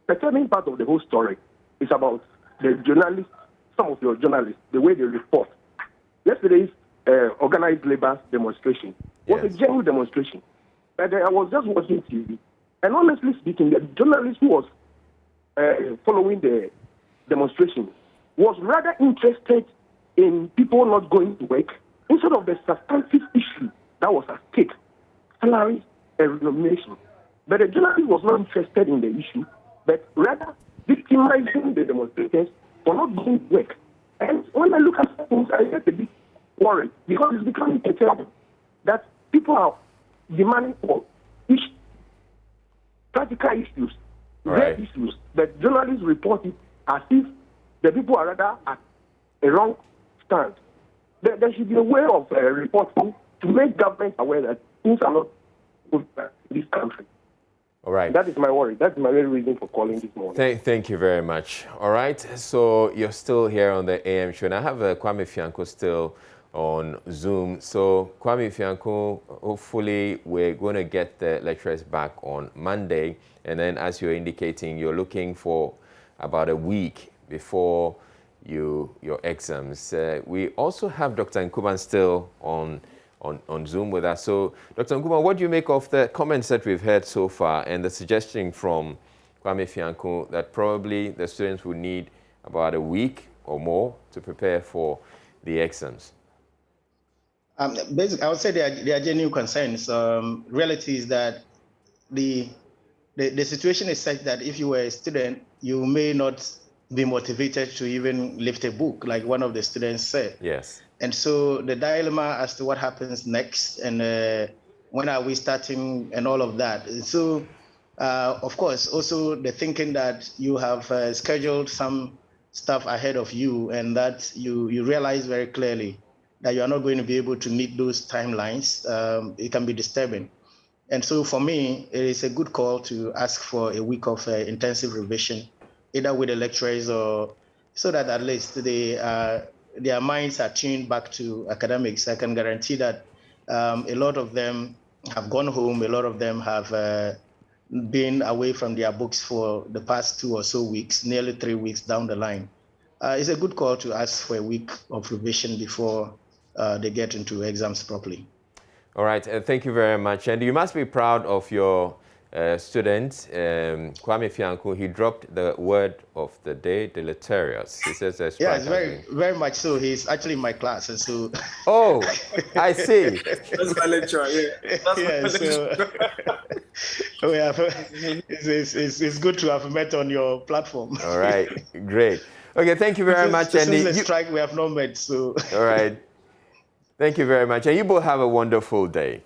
perturbing part of the whole story is about the journalists, some of your journalists, the way they report. Yesterday's organized labor demonstration was a genuine demonstration. But I was just watching TV, and honestly speaking, the journalist who was following the demonstration was rather interested in people not going to work instead of the substantive issue that was at stake, salary and remuneration. But the journalist was not interested in the issue, but rather victimizing the demonstrators for not going to work. And when I look at things, I get a bit worried because it's becoming a terrible that people are demanding for each practical issues, their issues, but journalists report it as if the people are rather at a wrong stand. There should be a way of reporting to make government aware that things are not good in this country. All right. That is my worry. That's my real reason for calling this morning. Thank you very much. All right. So you're still here on the AM show, and I have Kwame Fianco still on Zoom. So Kwame Fianco, hopefully we're going to get the lecturers back on Monday. And then as you're indicating, you're looking for about a week before your exams. We also have Dr. Nkuban still on Zoom with us. So Dr. Nkuban, what do you make of the comments that we've heard so far and the suggestion from Kwame Fianco that probably the students will need about a week or more to prepare for the exams? Basically, I would say they are genuine concerns. Reality is that the situation is such that if you were a student, you may not be motivated to even lift a book, like one of the students said. Yes. And so the dilemma as to what happens next and when are we starting and all of that. So, of course, also the thinking that you have scheduled some stuff ahead of you and that you realize very clearly that you are not going to be able to meet those timelines, it can be disturbing. And so for me, it is a good call to ask for a week of intensive revision, either with the lecturers or so that at least their minds are tuned back to academics. I can guarantee that a lot of them have gone home. A lot of them have been away from their books for the past 2 or so weeks, nearly 3 weeks down the line. It's a good call to ask for a week of revision before they get into exams properly. All right, thank you very much. And you must be proud of your student, Kwame Fianco. He dropped the word of the day, deleterious. He says that's yeah, it's very much so. He's actually in my class, and so. Oh, I see. That's my lecturer. Yeah, that's my lecturer. So we have. It's good to have met on your platform. All right, great. Okay, thank you very much. Since the strike, we have not met, so. All right. Thank you very much. And you both have a wonderful day.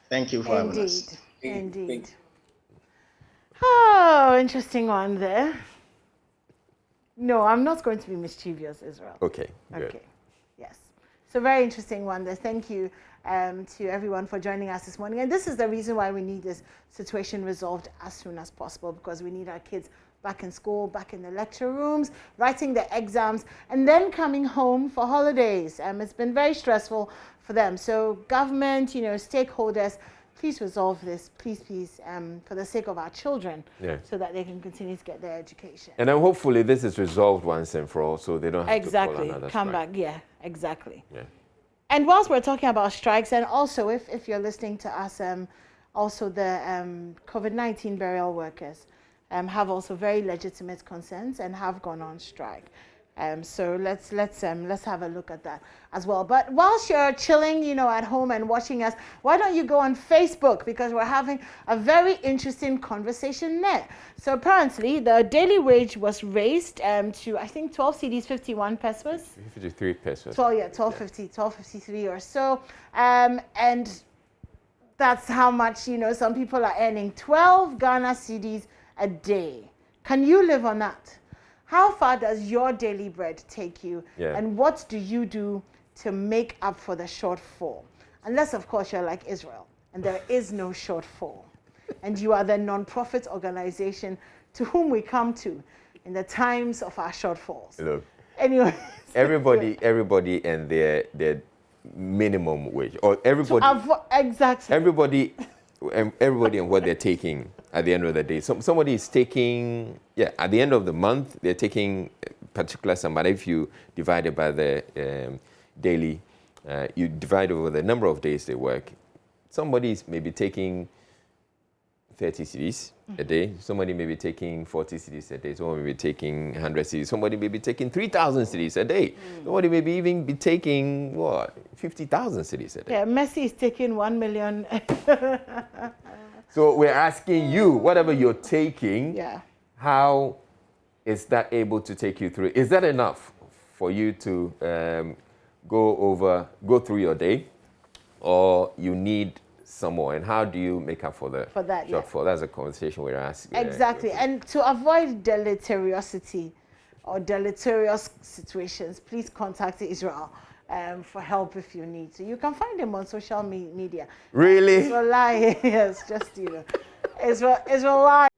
Thank you for having us. Indeed. Oh, interesting one there. No, I'm not going to be mischievous, Israel. Okay, good. Okay, yes. So very interesting one there. Thank you to everyone for joining us this morning. And this is the reason why we need this situation resolved as soon as possible, because we need our kids back in school, back in the lecture rooms, writing their exams, and then coming home for holidays. It's been very stressful for them. So government, stakeholders, please resolve this, please, for the sake of our children, so that they can continue to get their education. And then hopefully this is resolved once and for all, so they don't have to call another come strike. back, yeah, exactly. Yeah. And whilst we're talking about strikes, and also if you're listening to us, also the COVID-19 burial workers have also very legitimate concerns and have gone on strike. So let's have a look at that as well. But whilst you're chilling, at home and watching us, why don't you go on Facebook, because we're having a very interesting conversation there. So apparently the daily wage was raised to, I think, 12 cedis, 51 pesos. 53 pesos. 12.50, 12.53 or so. And that's how much, some people are earning 12 Ghana cedis a day. Can you live on that? How far does your daily bread take you? Yeah. And what do you do to make up for the shortfall? Unless, of course, you're like Israel and there is no shortfall. And you are the non-profit organization to whom we come to in the times of our shortfalls. Look, anyway, everybody and their minimum wage, or everybody, exactly. Everybody and what they're taking at the end of the day. Somebody is taking, at the end of the month, they're taking a particular sum, but if you divide it by the daily, you divide over the number of days they work, somebody is maybe taking 30 cedis a day, somebody may be taking 40 cedis a day, somebody may be taking 100 cedis, somebody may be taking 3,000 cedis a day, somebody may be even be taking, 50,000 cedis a day. Yeah, Messi is taking 1 million. So we're asking you, whatever you're taking, how is that able to take you through? Is that enough for you to go through your day, or you need some more? And how do you make up for that shortfall? That's a conversation we're asking. Exactly. And to avoid deleteriosity or deleterious situations, please contact Israel for help if you need to. You can find him on social media. Really? Israel Live. Yes, just, Israel Live.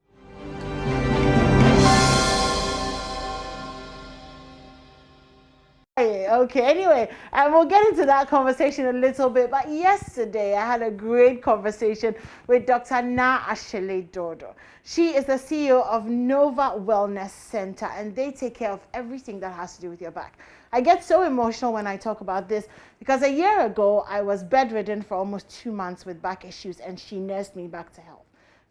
Okay, anyway, we'll get into that conversation a little bit, but yesterday I had a great conversation with Dr. Na Ashele Dodo. She is the CEO of Nova Wellness Center, and they take care of everything that has to do with your back. I get so emotional when I talk about this because a year ago I was bedridden for almost 2 months with back issues, and she nursed me back to health.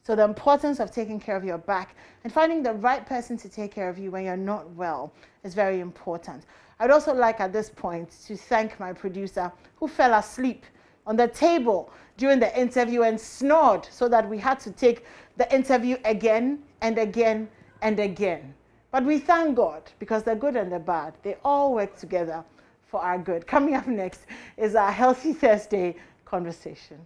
So the importance of taking care of your back and finding the right person to take care of you when you're not well is very important. I'd also like at this point to thank my producer who fell asleep on the table during the interview and snored so that we had to take the interview again and again and again. But we thank God because the good and the bad, they all work together for our good. Coming up next is our Healthy Thursday conversation.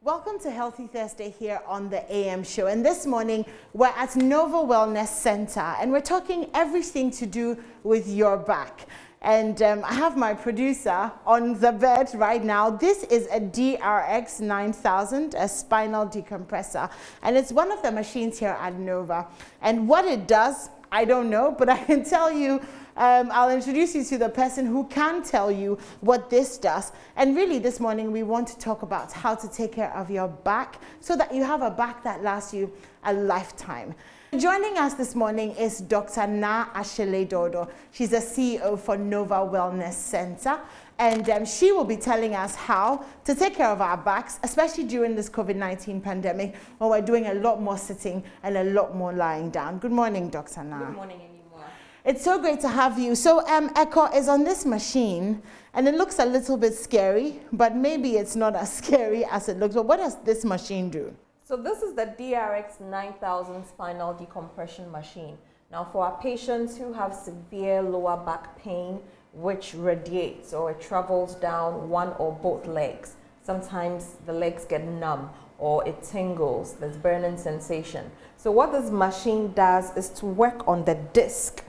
Welcome to Healthy Thursday here on the AM show. And this morning, we're at Nova Wellness Center, and we're talking everything to do with your back. And I have my producer on the bed right now. This is a DRX 9000, a spinal decompressor. And it's one of the machines here at Nova. And what it does, I don't know, but I can tell you, I'll introduce you to the person who can tell you what this does. And really this morning we want to talk about how to take care of your back so that you have a back that lasts you a lifetime. Joining us this morning is Dr. Na Ashele Dodo. She's a CEO for Nova Wellness Center. And she will be telling us how to take care of our backs, especially during this COVID-19 pandemic, when we're doing a lot more sitting and a lot more lying down. Good morning, Dr. Na. Good morning, anymore. It's so great to have you. So Echo is on this machine, and it looks a little bit scary, but maybe it's not as scary as it looks. But what does this machine do? So this is the DRX 9000 spinal decompression machine. Now for our patients who have severe lower back pain, which radiates or it travels down one or both legs. Sometimes the legs get numb or it tingles, there's burning sensation. So what this machine does is to work on the disc.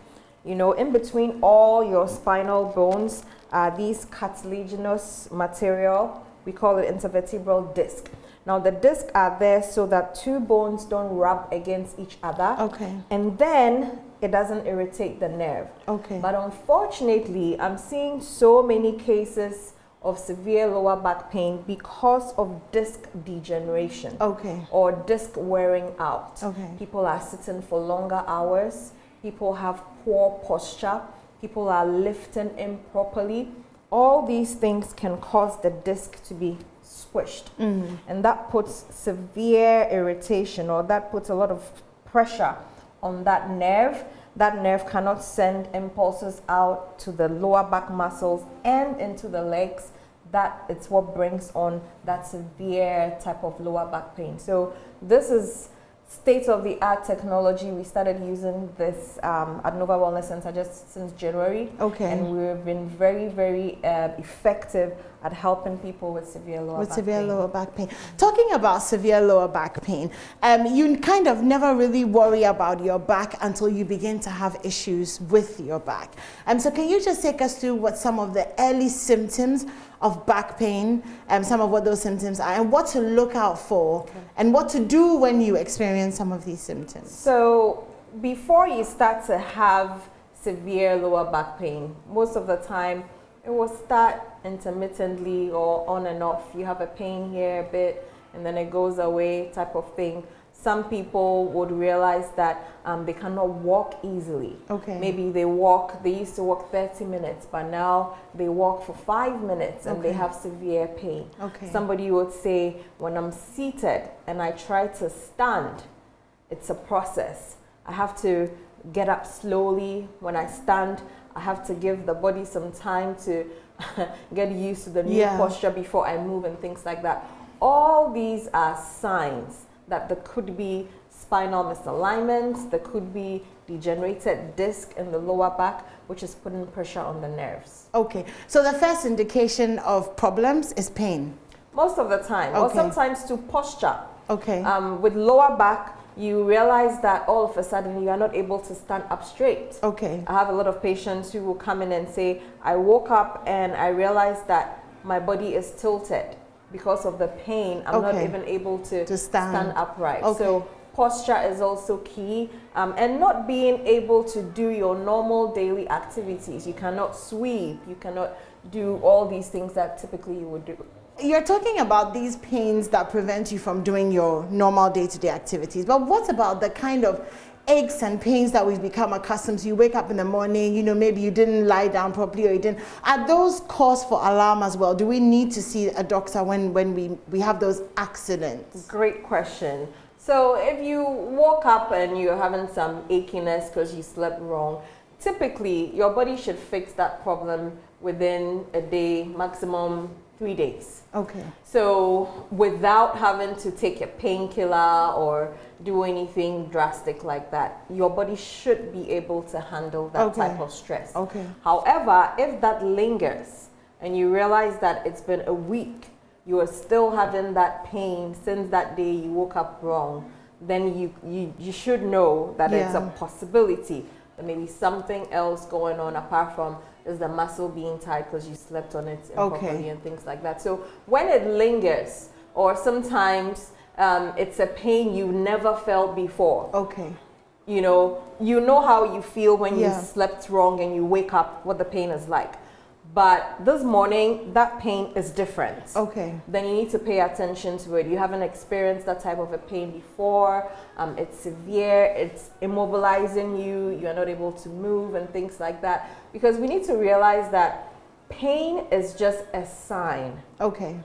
You know, in between all your spinal bones are these cartilaginous material. We call it intervertebral disc. Now the discs are there so that two bones don't rub against each other. Okay. And then it doesn't irritate the nerve. Okay. But unfortunately, I'm seeing so many cases of severe lower back pain because of disc degeneration. Okay. Or disc wearing out. Okay. People are sitting for longer hours. People have poor posture. People are lifting improperly. All these things can cause the disc to be squished. And that puts severe irritation, or that puts a lot of pressure on that nerve. That nerve cannot send impulses out to the lower back muscles and into the legs. That it's what brings on that severe type of lower back pain. So this is state-of-the-art technology. We started using this at Nova Wellness Center just since January. Okay. And we've been very, very effective at helping people with severe lower back pain. Talking about severe lower back pain, you kind of never really worry about your back until you begin to have issues with your back. So can you just take us through what some of the early symptoms of back pain, some of what those symptoms are, and what to look out for, and what to do when you experience some of these symptoms? So before you start to have severe lower back pain, most of the time it will start intermittently or on and off. You have a pain here a bit and then it goes away type of thing. Some people would realize that they cannot walk easily. Okay. Maybe they used to walk 30 minutes, but now they walk for 5 minutes and they have severe pain. Okay. Somebody would say, when I'm seated and I try to stand, it's a process. I have to get up slowly. When I stand, I have to give the body some time to get used to the new posture before I move and things like that. All these are signs that there could be spinal misalignment, there could be degenerated disc in the lower back, which is putting pressure on the nerves. Okay, so the first indication of problems is pain? Most of the time, or sometimes to posture. Okay. With lower back, you realize that all of a sudden you are not able to stand up straight. Okay. I have a lot of patients who will come in and say, I woke up and I realized that my body is tilted. Because of the pain, I'm not even able to stand upright. Okay. So posture is also key, and not being able to do your normal daily activities. You cannot sweep, you cannot do all these things that typically you would do. You're talking about these pains that prevent you from doing your normal day-to-day activities, but what about the kind of aches and pains that we've become accustomed to? You wake up in the morning, you know, maybe you didn't lie down properly or you didn't. Are those cause for alarm as well? Do we need to see a doctor when we have those accidents? Great question. So if you woke up and you're having some achiness because you slept wrong, typically your body should fix that problem within a day, maximum 3 days. Okay. So without having to take a painkiller or do anything drastic like that, your body should be able to handle that type of stress. Okay. However, if that lingers and you realize that it's been a week, you are still having that pain since that day you woke up wrong, then you should know that it's a possibility. There may be something else going on apart from is the muscle being tight because you slept on it improperly and things like that. So when it lingers, or sometimes it's a pain you never felt before. Okay. You know how you feel when you slept wrong and you wake up, what the pain is like. But this morning, that pain is different. Okay. Then you need to pay attention to it. You haven't experienced that type of a pain before. It's severe. It's immobilizing you. You're not able to move and things like that. Because we need to realize that pain is just a sign. Okay.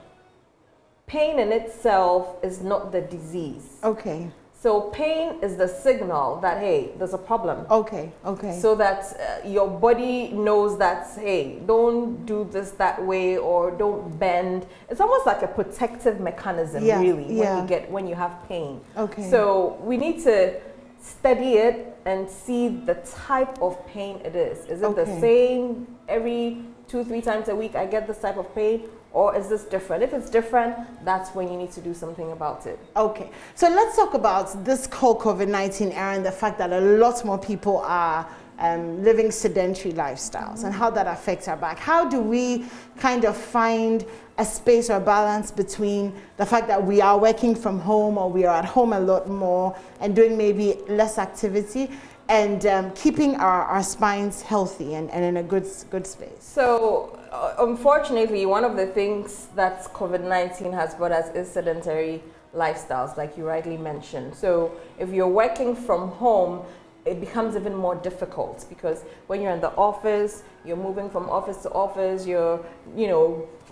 Pain in itself is not the disease. Okay. So pain is the signal that, hey, there's a problem. Okay, okay. So that your body knows that, hey, don't do this that way or don't bend. It's almost like a protective mechanism, really, when you have pain. Okay. So we need to study it and see the type of pain it is. Is it the same every 2-3 times a week I get this type of pain? Or is this different? If it's different, that's when you need to do something about it. Okay, so let's talk about this whole COVID-19 era and the fact that a lot more people are living sedentary lifestyles and how that affects our back. How do we kind of find a space or a balance between the fact that we are working from home or we are at home a lot more and doing maybe less activity and keeping our spines healthy and in a good space? So unfortunately, one of the things that COVID-19 has brought us is sedentary lifestyles, like you rightly mentioned. So if you're working from home, it becomes even more difficult because when you're in the office, you're moving from office to office, you're,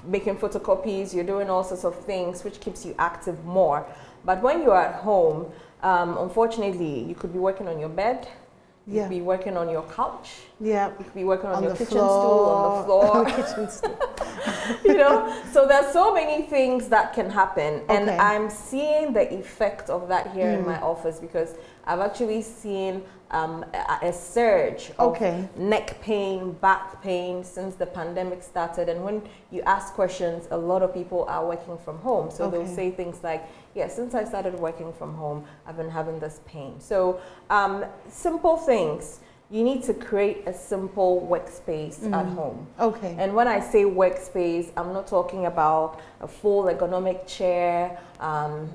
making photocopies, you're doing all sorts of things, which keeps you active more. But when you're at home, unfortunately, you could be working on your bed, you could be working on your couch, you could be working on your kitchen stool, on the floor. Kitchen stool. You know, so there's so many things that can happen, and I'm seeing the effect of that here in my office, because I've actually seen a surge of neck pain, back pain since the pandemic started. And when you ask questions, a lot of people are working from home. So they'll say things like, yeah, since I started working from home, I've been having this pain. So simple things. You need to create a simple workspace at home. And when I say workspace, I'm not talking about a full ergonomic chair,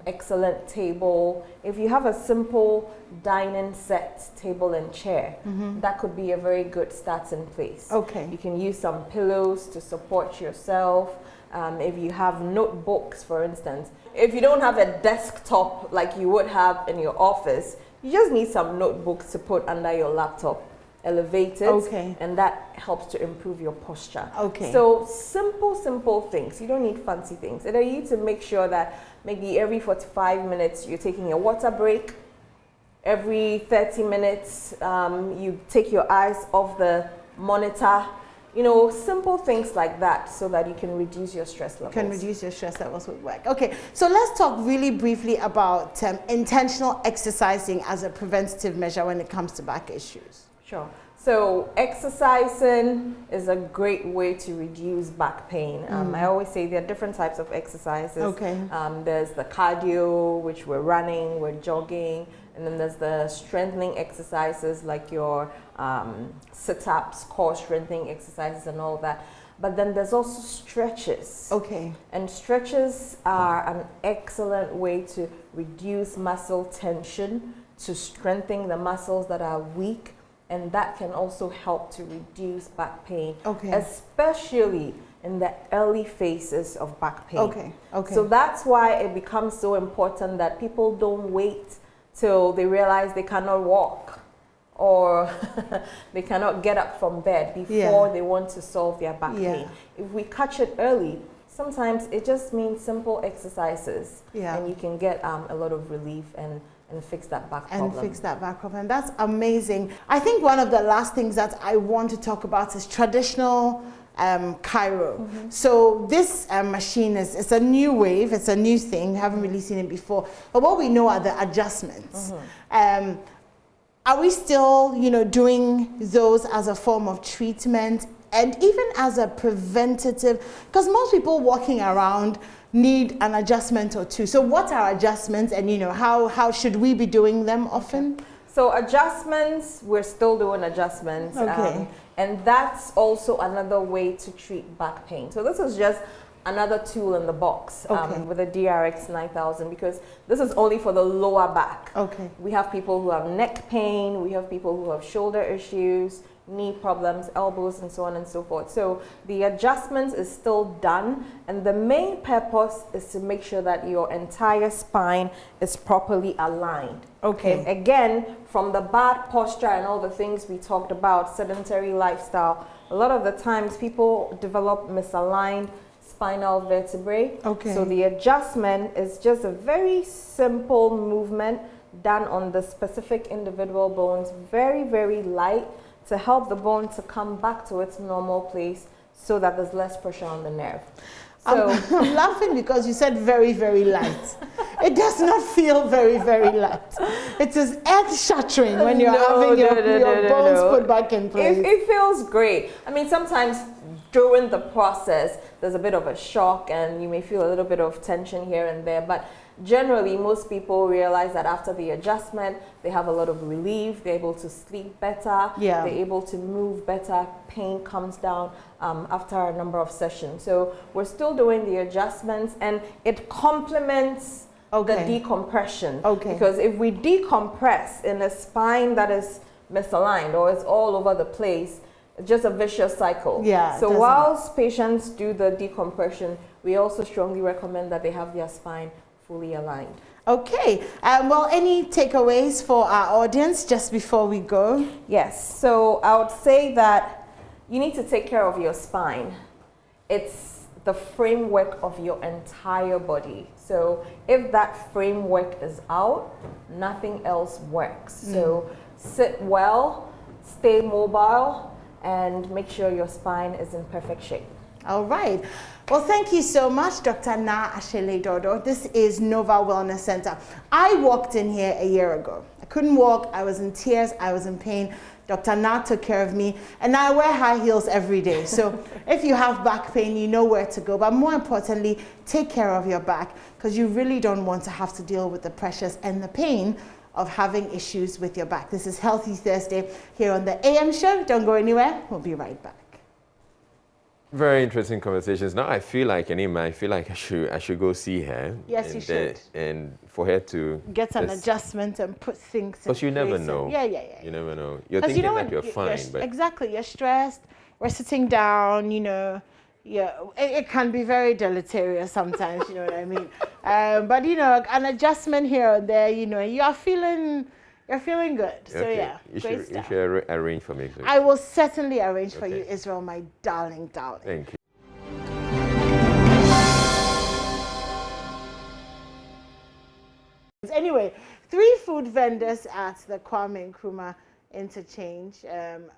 excellent table. If you have a simple dining set, table and chair, that could be a very good starting place. You can use some pillows to support yourself. If you have notebooks, for instance, if you don't have a desktop like you would have in your office, you just need some notebooks to put under your laptop, elevated, and that helps to improve your posture. So simple things. You don't need fancy things. And then you need to make sure that maybe every 45 minutes you're taking a water break. Every 30 minutes you take your eyes off the monitor. You know, simple things like that, so that you can reduce your stress levels. Can reduce your stress levels with work. Okay, so let's talk really briefly about intentional exercising as a preventative measure when it comes to back issues. Sure. So exercising is a great way to reduce back pain. I always say there are different types of exercises. There's the cardio, which we're running, we're jogging, and then there's the strengthening exercises like your sit-ups, core strengthening exercises and all that. But then there's also stretches. And stretches are an excellent way to reduce muscle tension, to strengthen the muscles that are weak, and that can also help to reduce back pain, especially in the early phases of back pain. So that's why it becomes so important that people don't wait till they realize they cannot walk or they cannot get up from bed before they want to solve their back pain. If we catch it early, sometimes it just means simple exercises, and you can get a lot of relief and fix that back problem. That's amazing. I think one of the last things that I want to talk about is traditional chiro. So this machine is a new wave, it's a new thing, we haven't really seen it before. But what we know are the adjustments. Are we still, you know, doing those as a form of treatment and even as a preventative? Because most people walking around need an adjustment or two. So what are adjustments, and you know, how should we be doing them often? So adjustments, we're still doing adjustments. And that's also another way to treat back pain. So this is just another tool in the box with the DRX 9000, because this is only for the lower back. We have people who have neck pain, we have people who have shoulder issues, knee problems, elbows, and so on and so forth. So the adjustments is still done, and the main purpose is to make sure that your entire spine is properly aligned. Again, from the bad posture and all the things we talked about, sedentary lifestyle, a lot of the times people develop misaligned spinal vertebrae. So the adjustment is just a very simple movement done on the specific individual bones, very, very light, to help the bone to come back to its normal place so that there's less pressure on the nerve. So I'm laughing because you said very, very light. It does not feel very, very light. It is earth-shattering when you're having your bones put back in place. It feels great. I mean, sometimes during the process, there's a bit of a shock and you may feel a little bit of tension here and there, but generally, most people realize that after the adjustment, they have a lot of relief, they're able to sleep better, they're able to move better, pain comes down after a number of sessions. So we're still doing the adjustments, and it complements the decompression. Because if we decompress in a spine that is misaligned or is all over the place, it's just a vicious cycle. So whilst patients do the decompression, we also strongly recommend that they have their spine fully aligned. Well, any takeaways for our audience just before we go? Yes, so I would say that you need to take care of your spine. It's the framework of your entire body. So if that framework is out, nothing else works. So sit well, stay mobile, and make sure your spine is in perfect shape. All right. Well, thank you so much, Dr. Na Ashele Dodo. This is Nova Wellness Center. I walked in here a year ago. I couldn't walk. I was in tears. I was in pain. Dr. Na took care of me, and I wear high heels every day. So if you have back pain, you know where to go. But more importantly, take care of your back, because you really don't want to have to deal with the pressures and the pain of having issues with your back. This is Healthy Thursday here on the AM show. Don't go anywhere. We'll be right back. Very interesting conversations. Now I feel like, Anima, I should go see her. Yes, you should. And for her to get an adjustment and put things in place. Because you never know. Yeah. You never know. You're thinking that you're fine, but exactly, you're stressed. We're sitting down, you know. Yeah, it can be very deleterious sometimes, you know what I mean. But you know, an adjustment here or there, you know, you're feeling good. So okay. yeah, you should arrange for me. I will certainly arrange for you, Israel, my darling. Thank you. Anyway, 3 food vendors at the Kwame Nkrumah interchange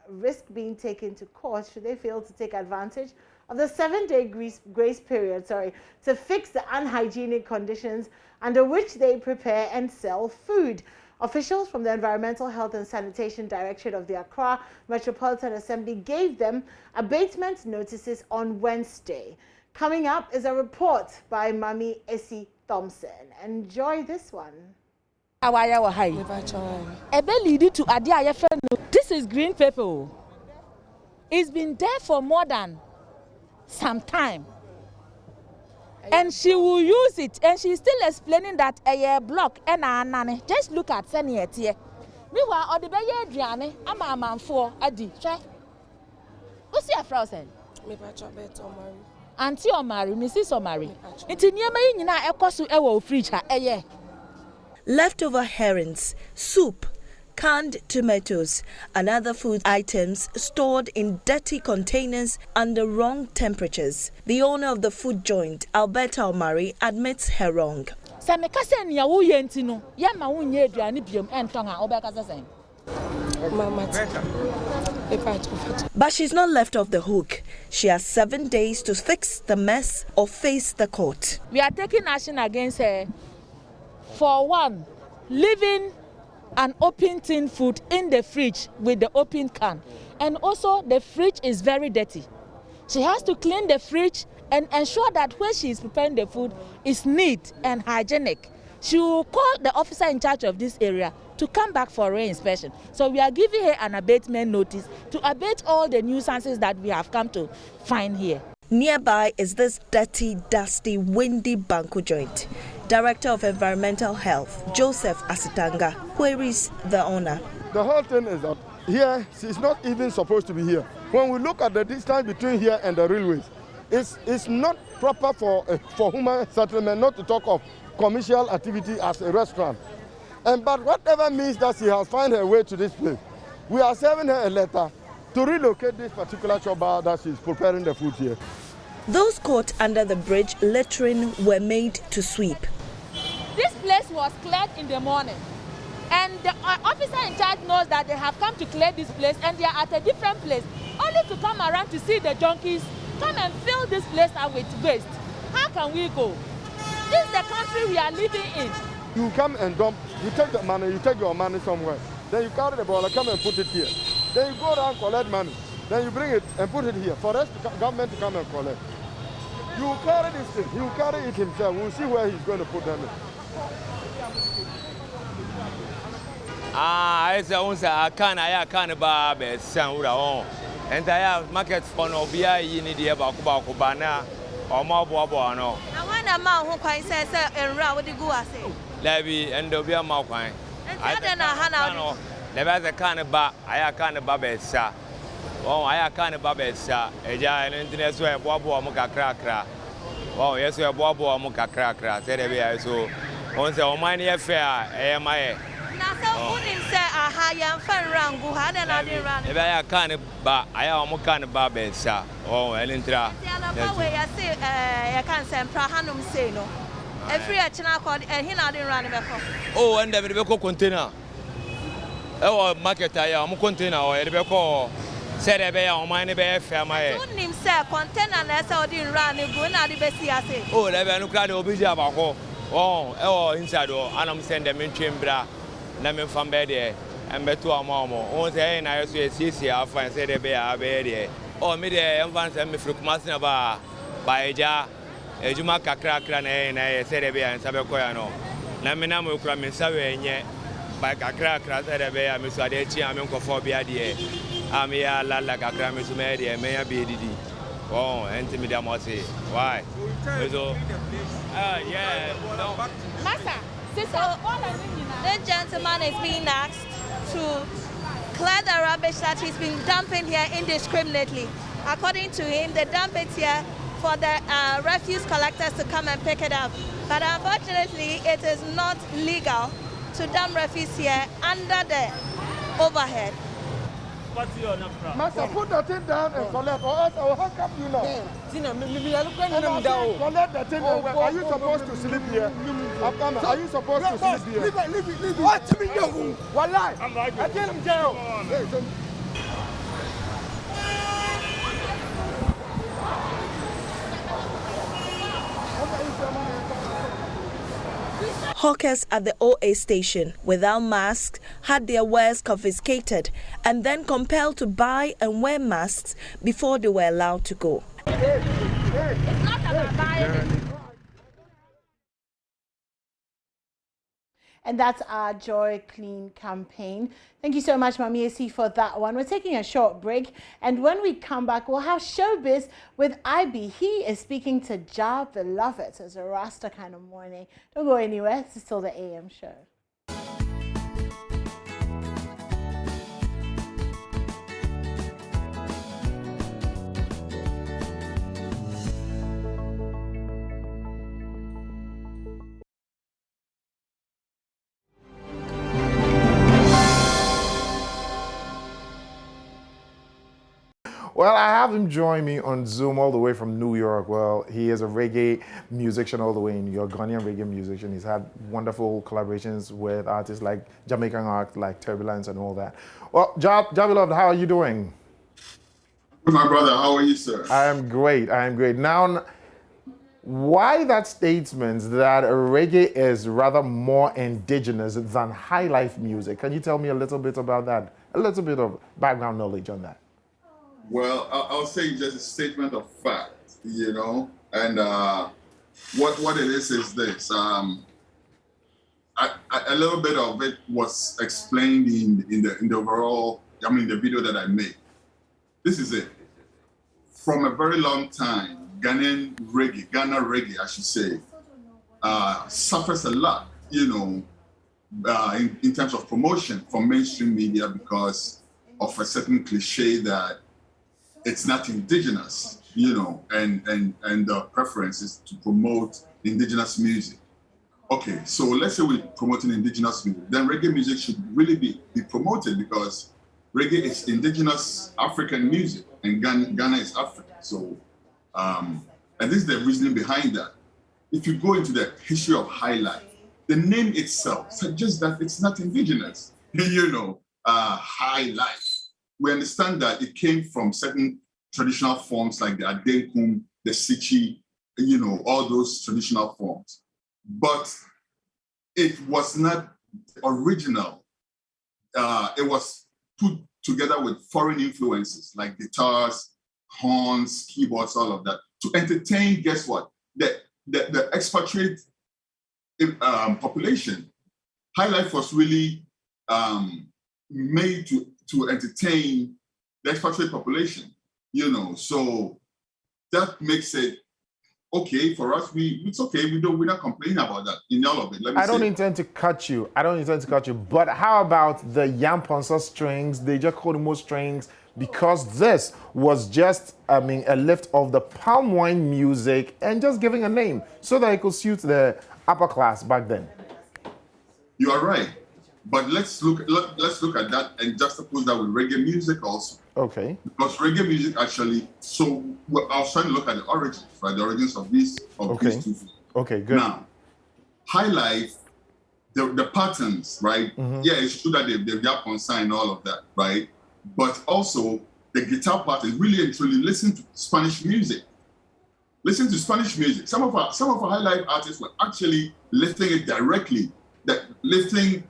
risk being taken to court should they fail to take advantage of the 7-day grace period, to fix the unhygienic conditions under which they prepare and sell food. Officials from the Environmental Health and Sanitation Directorate of the Accra Metropolitan Assembly gave them abatement notices on Wednesday. Coming up is a report by Mami Essie Thompson. Enjoy this one. This is green pepper. It's been there for more than some time. And she will use it, and she's still explaining that a block and a just look at Senior here. Meanwhile, on the bay, Adriane, I'm a man for a D. What's your frozen? Auntie Omari, Mrs. Omari. It's in your main, a cost to a fridge. Leftover herrings, soup, canned tomatoes, and other food items stored in dirty containers under wrong temperatures. The owner of the food joint, Alberta Omari, admits her wrong. But she's not left off the hook. She has 7 days to fix the mess or face the court. We are taking action against her for one, leaving an open tin food in the fridge with the open can. And also the fridge is very dirty. She has to clean the fridge and ensure that when she is preparing the food is neat and hygienic. She will call the officer in charge of this area to come back for re-inspection. So we are giving her an abatement notice to abate all the nuisances that we have come to find here. Nearby is this dirty, dusty, windy Banku joint. Director of Environmental Health, Joseph Asitanga, queries the owner. The whole thing is that here, she's not even supposed to be here. When we look at the distance between here and the railways, it's not proper for human settlement, not to talk of commercial activity as a restaurant. But whatever means that she has found her way to this place, we are serving her a letter to relocate this particular shop bar that she's preparing the food here. Those caught under the bridge littering were made to sweep. This place was cleared in the morning, and the officer in charge knows that they have come to clear this place and they are at a different place, only to come around to see the junkies come and fill this place up with waste. How can we go? This is the country we are living in. You come and dump, you take the money, you take your money somewhere, then you carry the ball and come and put it here. Then you go around, collect money, then you bring it and put it here for us, government to come and collect. You will carry this thing, he will carry it himself, we'll see where he's going to put them in. I can't buy a sound and I have market for no beer in the Bakubana or Mabuano. I want a man who quite says and round with the Gua say. Levy and the beer Malquine. I don't know. Never can't buy, I can't buy a sa. Oh, I can't buy a sa. A giant internet where Bobo Muka cracker. Oh, yes, we are Bobo Muka cracker. Said so. On the Almighty affair, AMI. Now, wouldn't say a high and fun round, who had another run. If I can't buy, I am a kind of babby, sir. Oh, Elintra. I say, I can't send Prahanum say no. Every channel called and he not run back. Oh, and the vehicle container. Oh, market, I am a container or a vehicle. Said a bear on mine, a bear, fair my. Name sir, content and as I didn't run it, go now the best I say. Oh, they were no crowd of busy about oh, inside door, and I'm sending them in chamber, Lemon from bed there, and bet to our mamma. Once I and I see, I'll find said a bear, there. Oh, me there, and once I'm from Masnaba by a jar, a Jumaka crack, and I said a bear and Sabacoyano. Namina will cram in Saturday, and yet by a crack, said a bear, Miss Adechi, I'm uncle for Biadia. I'm here, like a cram is made, and may I be did. Oh, and Timmy Damosi. Why? Yeah. Master, sister, the gentleman is being asked to clear the rubbish that he's been dumping here indiscriminately. According to him, they dump it here for the refuse collectors to come and pick it up. But unfortunately, it is not legal to dump refuse here under the overhead. Master, put that thing down and collect, or else I will handcuff you now. Collect the thing. Are you supposed to sleep here? Are you supposed to sleep here? Leave it. What? Wallahi. I tell him jail. Hawkers at the OA station without masks had their wares confiscated and then compelled to buy and wear masks before they were allowed to go. And that's our Joy Clean campaign. Thank you so much, Mami AC, for that one. We're taking a short break. And when we come back, we'll have Showbiz with IB. He is speaking to Ja Beloved. So it's a Rasta kind of morning. Don't go anywhere. This is still the AM show. Well, I have him join me on Zoom all the way from New York. Well, he is a reggae musician all the way in New York, Ghanaian reggae musician. He's had wonderful collaborations with artists like Jamaican art, like Turbulence and all that. Well, Ja Beloved, how are you doing? My brother, how are you, sir? I am great. Now, why that statement that reggae is rather more indigenous than highlife music? Can you tell me a little bit about that? A little bit of background knowledge on that. Well, I'll say just a statement of fact, you know, and what it is this. A little bit of it was explained in the overall, I mean, the video that I made. This is it. From a very long time, Ghana reggae, I should say, suffers a lot, you know, in terms of promotion from mainstream media because of a certain cliche that it's not indigenous, you know, and the preference is to promote indigenous music. Okay, so let's say we're promoting indigenous music, then reggae music should really be promoted because reggae is indigenous African music and Ghana is Africa. So, and this is the reasoning behind that. If you go into the history of highlife, the name itself suggests that it's not indigenous, you know, highlife. We understand that it came from certain traditional forms like the Adenkum, the Sichi, you know, all those traditional forms. But it was not original. It was put together with foreign influences like guitars, horns, keyboards, all of that, to entertain, guess what? The expatriate population. Highlife was really made to entertain the expatriate population, you know. So that makes it okay for us. It's okay. We're not complaining about that in all of it. I don't intend to cut you. But how about the Yamponsa strings, the Jacodomo strings? Because this was just, I mean, a lift of the palm wine music and just giving a name so that it could suit the upper class back then. You are right. But let's look at that and juxtapose that with reggae music also. Okay. Because reggae music actually, so I was trying to look at the origins, right? The origins of these two. Okay, good. Now, highlife, the patterns, right? Mm-hmm. Yeah, it's true that they've got on sign all of that, right? But also the guitar part is really and truly listen to Spanish music. Listen to Spanish music. Some of our high life artists were actually lifting it directly, lifting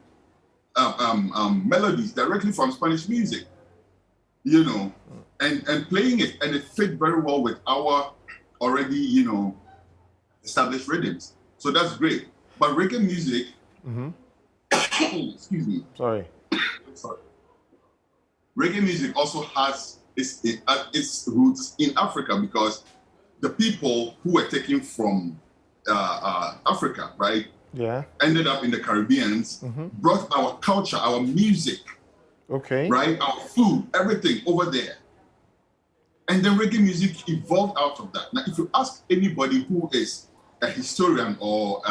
melodies directly from Spanish music, you know, and playing it, and it fit very well with our already, you know, established rhythms. So that's great. But reggae music, excuse me. Sorry. Reggae music also has its roots in Africa, because the people who were taken from Africa, right? Yeah. Ended up in the Caribbean, brought our culture, our music, right? Our food, everything over there. And then reggae music evolved out of that. Now, if you ask anybody who is a historian or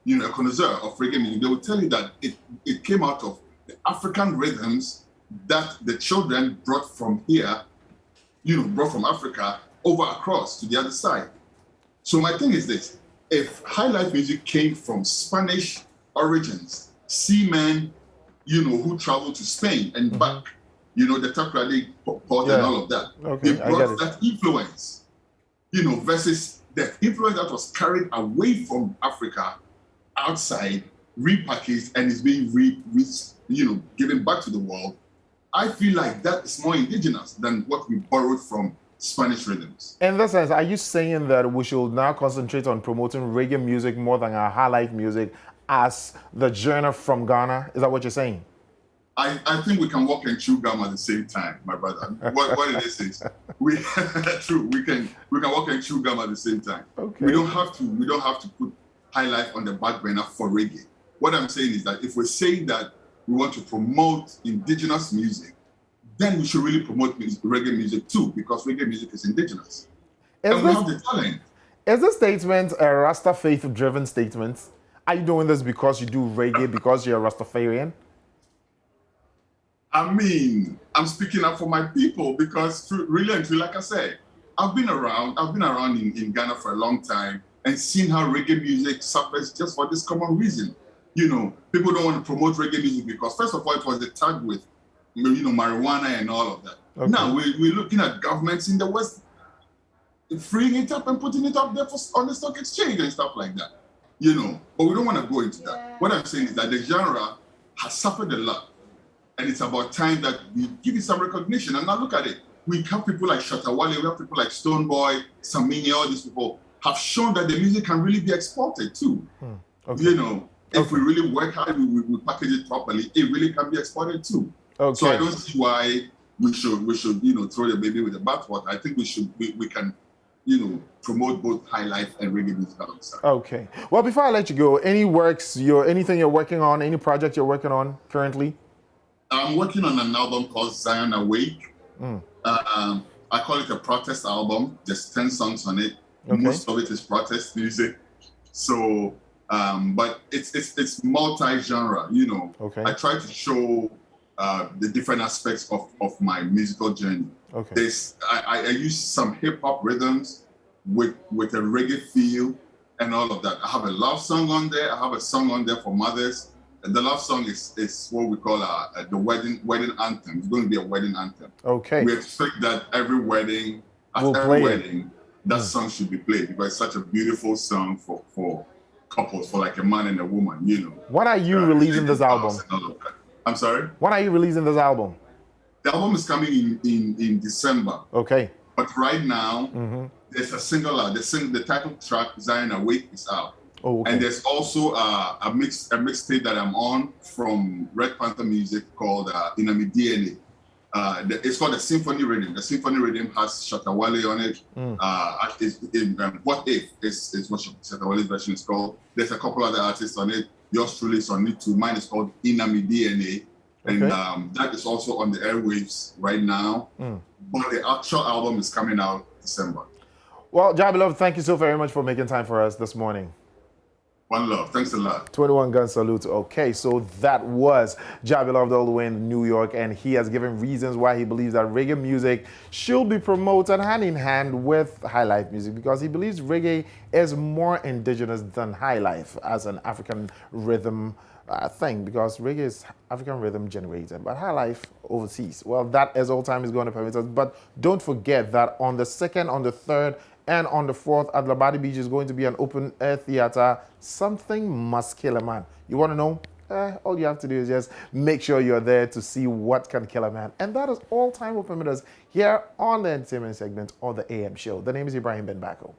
you know, a connoisseur of reggae music, they will tell you that it came out of the African rhythms that the children brought from here, you know, brought from Africa over across to the other side. So my thing is this: if high life music came from Spanish origins, seamen, you know, who traveled to Spain and back, you know, the Takrady port and all of that, they brought that influence, you know, versus the influence that was carried away from Africa outside, repackaged, and is being you know, given back to the world. I feel like that is more indigenous than what we borrowed from Spanish rhythms. In that sense, are you saying that we should now concentrate on promoting reggae music more than our high life music as the genre from Ghana? Is that what you're saying? I think we can walk and chew gum at the same time, my brother. What it is true. We can walk and chew gum at the same time. Okay. We don't have to put high life on the back burner for reggae. What I'm saying is that if we're saying that we want to promote indigenous music, then we should really promote reggae music too, because reggae music is indigenous. And we have the talent. Is this statement a Rasta faith-driven statement? Are you doing this because you do reggae, because you're a Rastafarian? I mean, I'm speaking up for my people, because really and truly, like I said, I've been around in Ghana for a long time and seen how reggae music suffers just for this common reason. You know, people don't want to promote reggae music because, first of all, it was tagged with, you know, marijuana and all of that. Okay. Now we're looking at governments in the West freeing it up and putting it up there on the stock exchange and stuff like that. You know, but we don't want to go into that. What I'm saying is that the genre has suffered a lot, and it's about time that we give it some recognition. And now look at it. We have people like Shatta Wale, we have people like Stonebwoy, Samini, all these people have shown that the music can really be exported too. Okay. You know, if we really work hard, we package it properly, it really can be exported too. Okay. So I don't see why we should, you know, throw the baby with the bathwater. I think we can, you know, promote both high life and reggae music alongside. Okay. Well, before I let you go, any anything you're working on, any project you're working on currently? I'm working on an album called Zion Awake. I call it a protest album. There's 10 songs on it. Okay. Most of it is protest music. So, but it's multi-genre, you know. Okay. I try to show the different aspects of my musical journey. Okay. I use some hip hop rhythms with a reggae feel and all of that. I have a love song on there. I have a song on there for mothers. And the love song is what we call the wedding anthem. It's going to be a wedding anthem. Okay. We expect that every wedding, that song should be played, because it's such a beautiful song for couples, for like a man and a woman, you know. When are you releasing this album? I'm sorry? When are you releasing this album? The album is coming in December. Okay. But right now, there's a single out. The title track, Zion Awake, is out. Oh, okay. And there's also a mixtape that I'm on from Red Panther Music called Inami DNA. It's called the Symphony Rhythm. The Symphony Rhythm has Shatta Wale on it. What If is what Shatta Wale's version is called. There's a couple other artists on it. Yours truly is on it too. Mine is called Inami DNA. And that is also on the airwaves right now. But the actual album is coming out December. Well, Jah Beloved, thank you so very much for making time for us this morning. One love. Thanks a lot. 21 gun salute. Okay, so that was Jah Beloved all the way in New York, and he has given reasons why he believes that reggae music should be promoted hand in hand with high life music, because he believes reggae is more indigenous than high life as an African rhythm thing, because reggae is African rhythm generated, but high life overseas. Well, that as all time is going to permit us. But don't forget that on the 2nd, on the 3rd, and on the 4th at Labadi Beach is going to be an open air theater. Something must kill a man. You want to know? All you have to do is just make sure you're there to see what can kill a man. And that is all time will permit us here on the entertainment segment of the AM show. The name is Ibrahim Ben Bako.